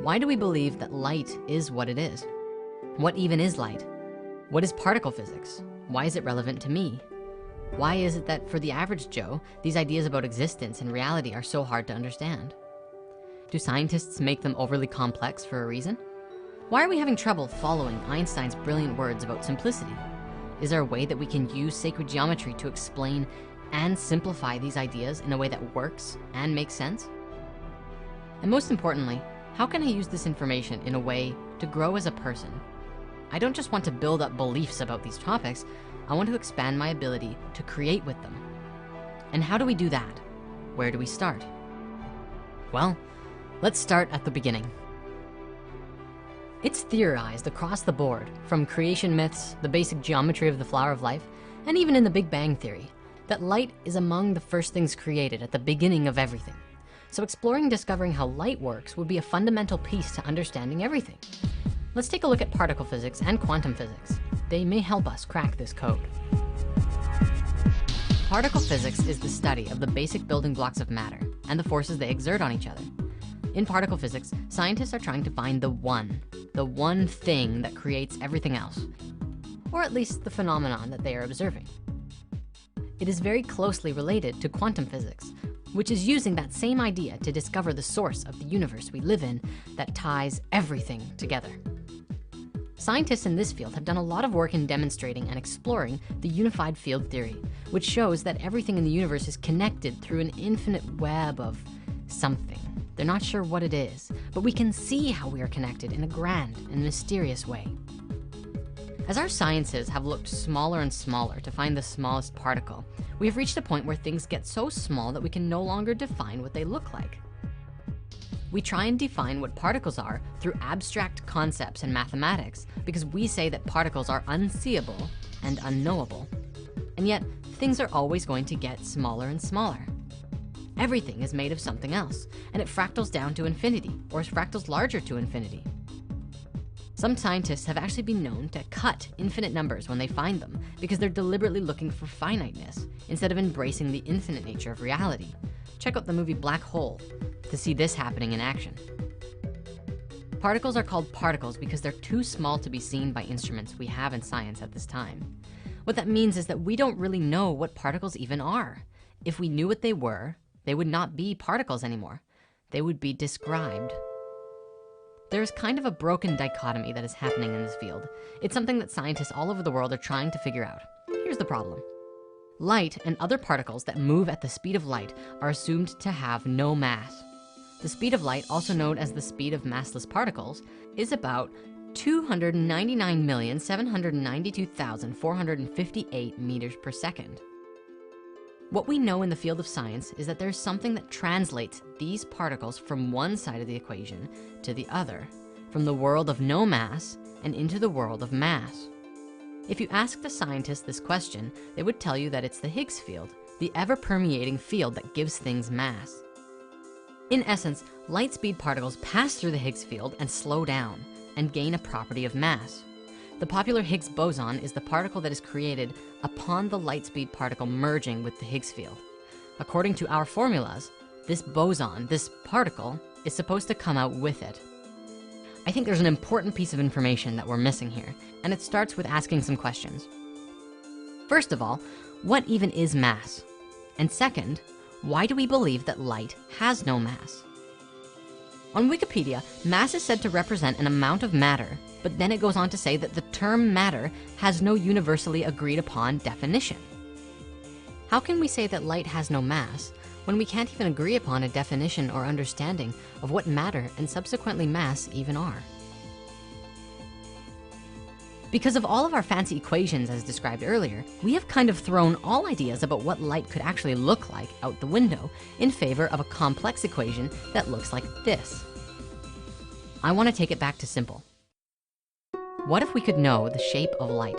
why do we believe that light is what it is? What even is light? What is particle physics? Why is it relevant to me? Why is it that for the average Joe, these ideas about existence and reality are so hard to understand? Do scientists make them overly complex for a reason? Why are we having trouble following Einstein's brilliant words about simplicity? Is there a way that we can use sacred geometry to explain and simplify these ideas in a way that works and makes sense? And most importantly, how can I use this information in a way to grow as a person? I don't just want to build up beliefs about these topics, I want to expand my ability to create with them. And how do we do that? Where do we start? Well, let's start at the beginning. It's theorized across the board, from creation myths, the basic geometry of the flower of life, and even in the Big Bang Theory, that light is among the first things created at the beginning of everything. So exploring and discovering how light works would be a fundamental piece to understanding everything. Let's take a look at particle physics and quantum physics. They may help us crack this code. Particle physics is the study of the basic building blocks of matter and the forces they exert on each other. In particle physics, scientists are trying to find the one thing that creates everything else, or at least the phenomenon that they are observing. It is very closely related to quantum physics, which is using that same idea to discover the source of the universe we live in that ties everything together. Scientists in this field have done a lot of work in demonstrating and exploring the unified field theory, which shows that everything in the universe is connected through an infinite web of something. They're not sure what it is, but we can see how we are connected in a grand and mysterious way. As our sciences have looked smaller and smaller to find the smallest particle, we have reached a point where things get so small that we can no longer define what they look like. We try and define what particles are through abstract concepts in mathematics because we say that particles are unseeable and unknowable. And yet, things are always going to get smaller and smaller. Everything is made of something else, and it fractals down to infinity, or fractals larger to infinity. Some scientists have actually been known to cut infinite numbers when they find them because they're deliberately looking for finiteness instead of embracing the infinite nature of reality. Check out the movie Black Hole to see this happening in action. Particles are called particles because they're too small to be seen by instruments we have in science at this time. What that means is that we don't really know what particles even are. If we knew what they were, they would not be particles anymore. They would be described. There's kind of a broken dichotomy that is happening in this field. It's something that scientists all over the world are trying to figure out. Here's the problem. Light and other particles that move at the speed of light are assumed to have no mass. The speed of light, also known as the speed of massless particles, is about 299,792,458 meters per second. What we know in the field of science is that there's something that translates these particles from one side of the equation to the other, from the world of no mass and into the world of mass. If you ask the scientists this question, they would tell you that it's the Higgs field, the ever-permeating field that gives things mass. In essence, light speed particles pass through the Higgs field and slow down and gain a property of mass. The popular Higgs boson is the particle that is created upon the light speed particle merging with the Higgs field. According to our formulas, this boson, this particle, is supposed to come out with it. I think there's an important piece of information that we're missing here, and it starts with asking some questions. First of all, what even is mass? And second, why do we believe that light has no mass? On Wikipedia, mass is said to represent an amount of matter, but then it goes on to say that the term matter has no universally agreed upon definition. How can we say that light has no mass when we can't even agree upon a definition or understanding of what matter and subsequently mass even are? Because of all of our fancy equations as described earlier, we have kind of thrown all ideas about what light could actually look like out the window in favor of a complex equation that looks like this. I want to take it back to simple. What if we could know the shape of light?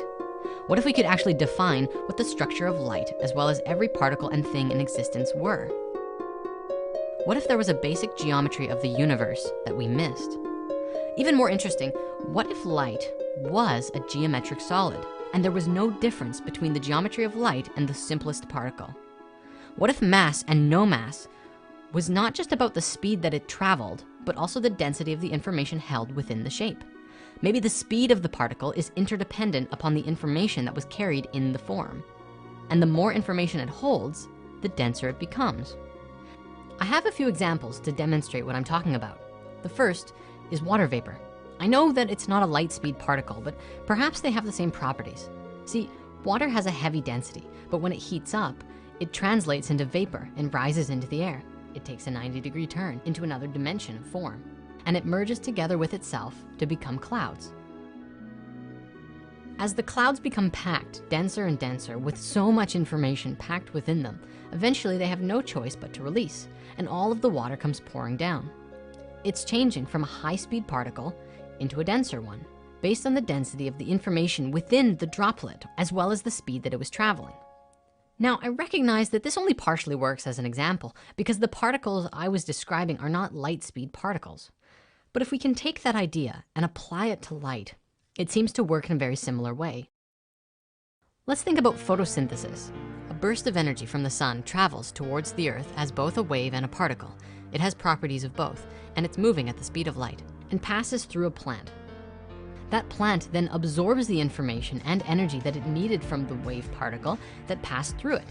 What if we could actually define what the structure of light, as well as every particle and thing in existence, were? What if there was a basic geometry of the universe that we missed? Even more interesting, what if light was a geometric solid and there was no difference between the geometry of light and the simplest particle? What if mass and no mass was not just about the speed that it traveled, but also the density of the information held within the shape? Maybe the speed of the particle is interdependent upon the information that was carried in the form. And the more information it holds, the denser it becomes. I have a few examples to demonstrate what I'm talking about. The first is water vapor. I know that it's not a light speed particle, but perhaps they have the same properties. See, Water has a heavy density, but when it heats up, it translates into vapor and rises into the air. It takes a 90-degree turn into another dimension of form, and it merges together with itself to become clouds. As the clouds become packed, denser and denser, with so much information packed within them, eventually they have no choice but to release, and all of the water comes pouring down. It's changing from a high-speed particle into a denser one, based on the density of the information within the droplet, as well as the speed that it was traveling. Now, I recognize that this only partially works as an example because the particles I was describing are not light speed particles. But if we can take that idea and apply it to light, it seems to work in a very similar way. Let's think about photosynthesis. A burst of energy from the sun travels towards the earth as both a wave and a particle. It has properties of both, and it's moving at the speed of light and passes through a plant. That plant then absorbs the information and energy that it needed from the wave particle that passed through it.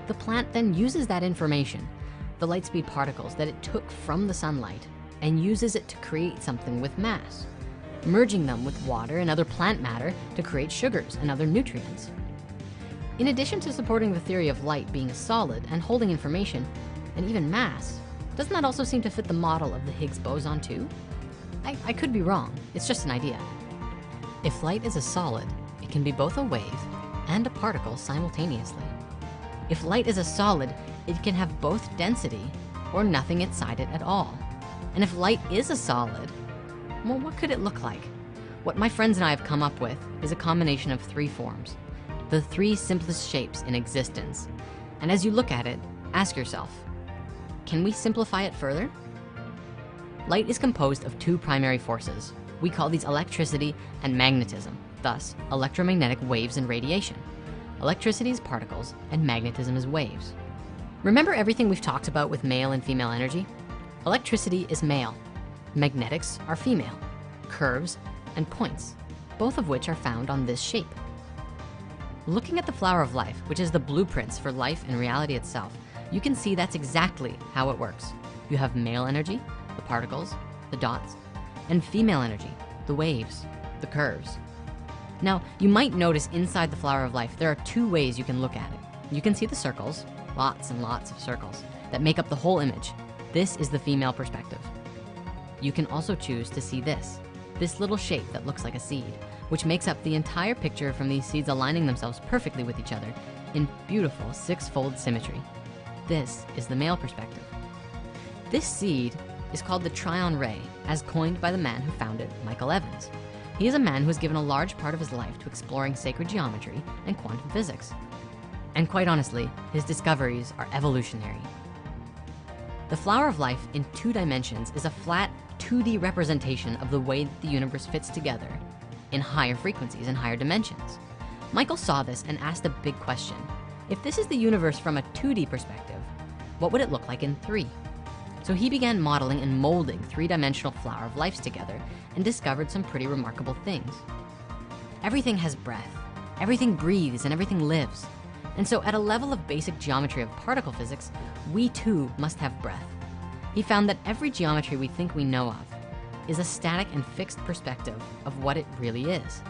The plant then uses that information, the light speed particles that it took from the sunlight, and uses it to create something with mass, merging them with water and other plant matter to create sugars and other nutrients. In addition to supporting the theory of light being a solid and holding information and even mass, doesn't that also seem to fit the model of the Higgs boson too? I could be wrong, it's just an idea. If light is a solid, it can be both a wave and a particle simultaneously. If light is a solid, it can have both density or nothing inside it at all. And if light is a solid, well, what could it look like? What my friends and I have come up with is a combination of three forms, the three simplest shapes in existence. And as you look at it, ask yourself, can we simplify it further? Light is composed of two primary forces. We call these electricity and magnetism, thus electromagnetic waves and radiation. Electricity is particles and magnetism is waves. Remember everything we've talked about with male and female energy? Electricity is male, magnetics are female, curves and points, both of which are found on this shape. Looking at the flower of life, which is the blueprints for life and reality itself, you can see that's exactly how it works. You have male energy, the particles, the dots, and female energy, the waves, the curves. Now, you might notice inside the flower of life, there are two ways you can look at it. You can see the circles, lots and lots of circles that make up the whole image. This is the female perspective. You can also choose to see this little shape that looks like a seed, which makes up the entire picture from these seeds aligning themselves perfectly with each other in beautiful six-fold symmetry. This is the male perspective. This seed is called the Tryon ray, as coined by the man who found it, Michael Evans. He is a man who has given a large part of his life to exploring sacred geometry and quantum physics. And quite honestly, his discoveries are evolutionary. The flower of life in 2 dimensions is a flat 2D representation of the way the universe fits together in higher frequencies and higher dimensions. Michael saw this and asked a big question. If this is the universe from a 2D perspective, what would it look like in 3? So he began modeling and molding 3-dimensional flower of lives together and discovered some pretty remarkable things. Everything has breath, everything breathes, and everything lives. And so at a level of basic geometry of particle physics, we too must have breath. He found that every geometry we think we know of is a static and fixed perspective of what it really is.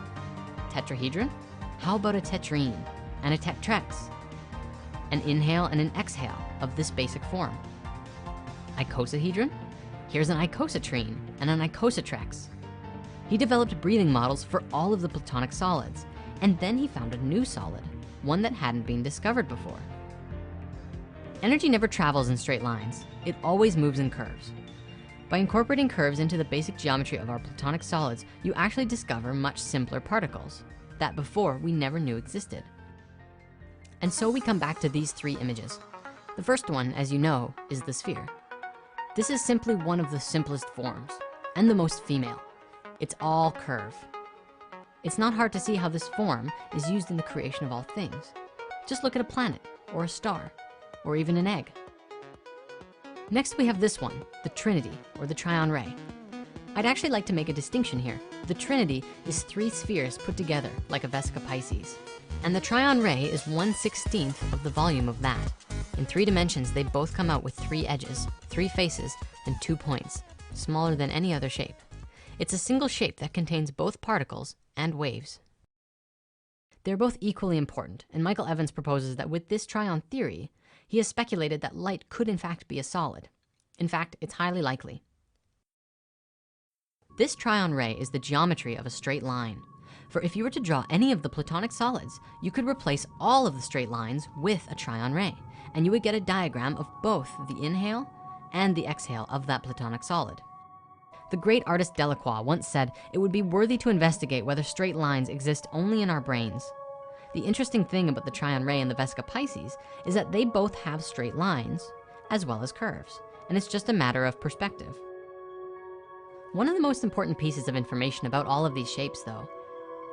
Tetrahedron? How about a tetrene and a tetrax? An inhale and an exhale of this basic form. Icosahedron? Here's an icosatrene and an icosatrax. He developed breathing models for all of the platonic solids, and then he found a new solid, one that hadn't been discovered before. Energy never travels in straight lines. It always moves in curves. By incorporating curves into the basic geometry of our platonic solids, you actually discover much simpler particles that before we never knew existed. And so we come back to these 3 images. The first one, as you know, is the sphere. This is simply one of the simplest forms and the most female. It's all curve. It's not hard to see how this form is used in the creation of all things. Just look at a planet or a star or even an egg. Next, we have this one, the Trinity or the Tryon ray. I'd actually like to make a distinction here. The Trinity is 3 spheres put together like a Vesica Pisces. And the Tryon ray is 1/16 of the volume of that. In 3 dimensions, they both come out with 3 edges, 3 faces, and 2 points, smaller than any other shape. It's a single shape that contains both particles and waves. They're both equally important, and Michael Evans proposes that with this tryon theory, he has speculated that light could in fact be a solid. In fact, it's highly likely. This tryon ray is the geometry of a straight line. For if you were to draw any of the platonic solids, you could replace all of the straight lines with a tryon ray, and you would get a diagram of both the inhale and the exhale of that platonic solid. The great artist Delacroix once said it would be worthy to investigate whether straight lines exist only in our brains. The interesting thing about the tryon ray and the Vesica Piscis is that they both have straight lines as well as curves, and it's just a matter of perspective. One of the most important pieces of information about all of these shapes, though,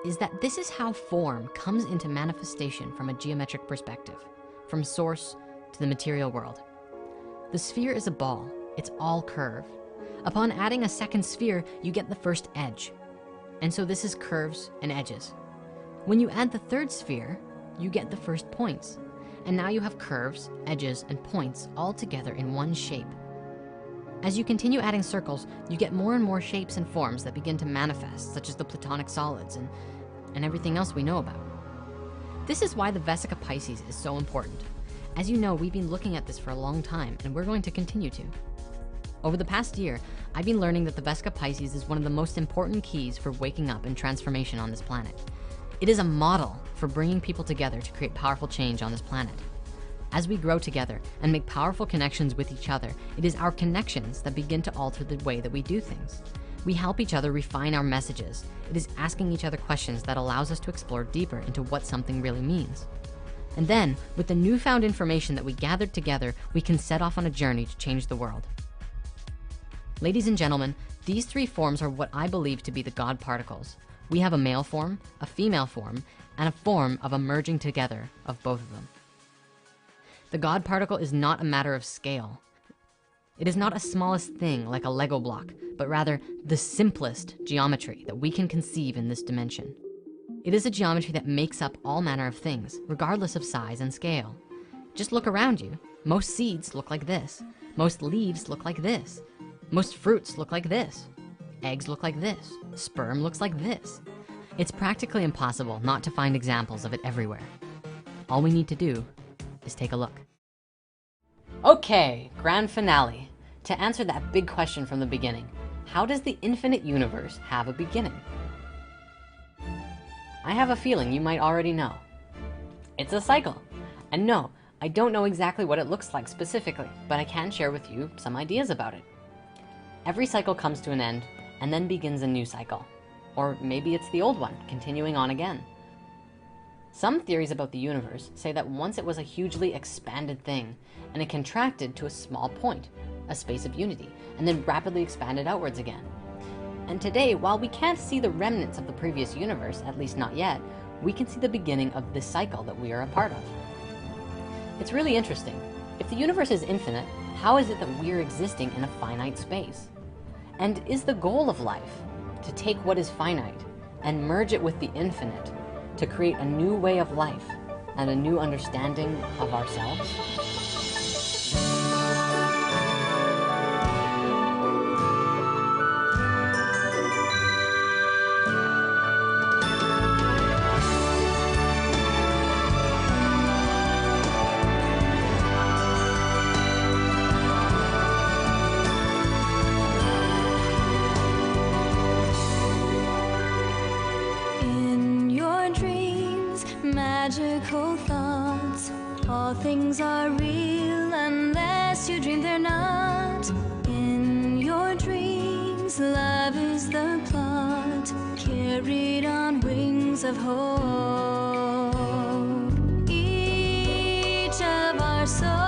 is that this is how form comes into manifestation from a geometric perspective, from source to the material world. The sphere is a ball, it's all curve. Upon adding a second sphere, you get the first edge. And so this is curves and edges. When you add the third sphere, you get the first points. And now you have curves, edges, and points all together in one shape. As you continue adding circles, you get more and more shapes and forms that begin to manifest, such as the platonic solids and everything else we know about. This is why the Vesica Piscis is so important. As you know, we've been looking at this for a long time, and we're going to continue to. Over the past year, I've been learning that the Vesica Piscis is one of the most important keys for waking up and transformation on this planet. It is a model for bringing people together to create powerful change on this planet. As we grow together and make powerful connections with each other, it is our connections that begin to alter the way that we do things. We help each other refine our messages. It is asking each other questions that allows us to explore deeper into what something really means. And then, with the newfound information that we gathered together, we can set off on a journey to change the world. Ladies and gentlemen, these three forms are what I believe to be the God particles. We have a male form, a female form, and a form of a merging together of both of them. The God particle is not a matter of scale. It is not a smallest thing like a Lego block, but rather the simplest geometry that we can conceive in this dimension. It is a geometry that makes up all manner of things, regardless of size and scale. Just look around you. Most seeds look like this. Most leaves look like this. Most fruits look like this. Eggs look like this. Sperm looks like this. It's practically impossible not to find examples of it everywhere. All we need to do is take a look. Okay, grand finale. To answer that big question from the beginning, how does the infinite universe have a beginning? I have a feeling you might already know. It's a cycle. And no, I don't know exactly what it looks like specifically, but I can share with you some ideas about it. Every cycle comes to an end and then begins a new cycle. Or maybe it's the old one, continuing on again. Some theories about the universe say that once it was a hugely expanded thing and it contracted to a small point, a space of unity, and then rapidly expanded outwards again. And today, while we can't see the remnants of the previous universe, at least not yet, we can see the beginning of this cycle that we are a part of. It's really interesting. If the universe is infinite, how is it that we're existing in a finite space? And is the goal of life to take what is finite and merge it with the infinite to create a new way of life and a new understanding of ourselves? Magical thoughts, all things are real unless you dream they're not. In your dreams, love is the plot, carried on wings of hope. Each of our souls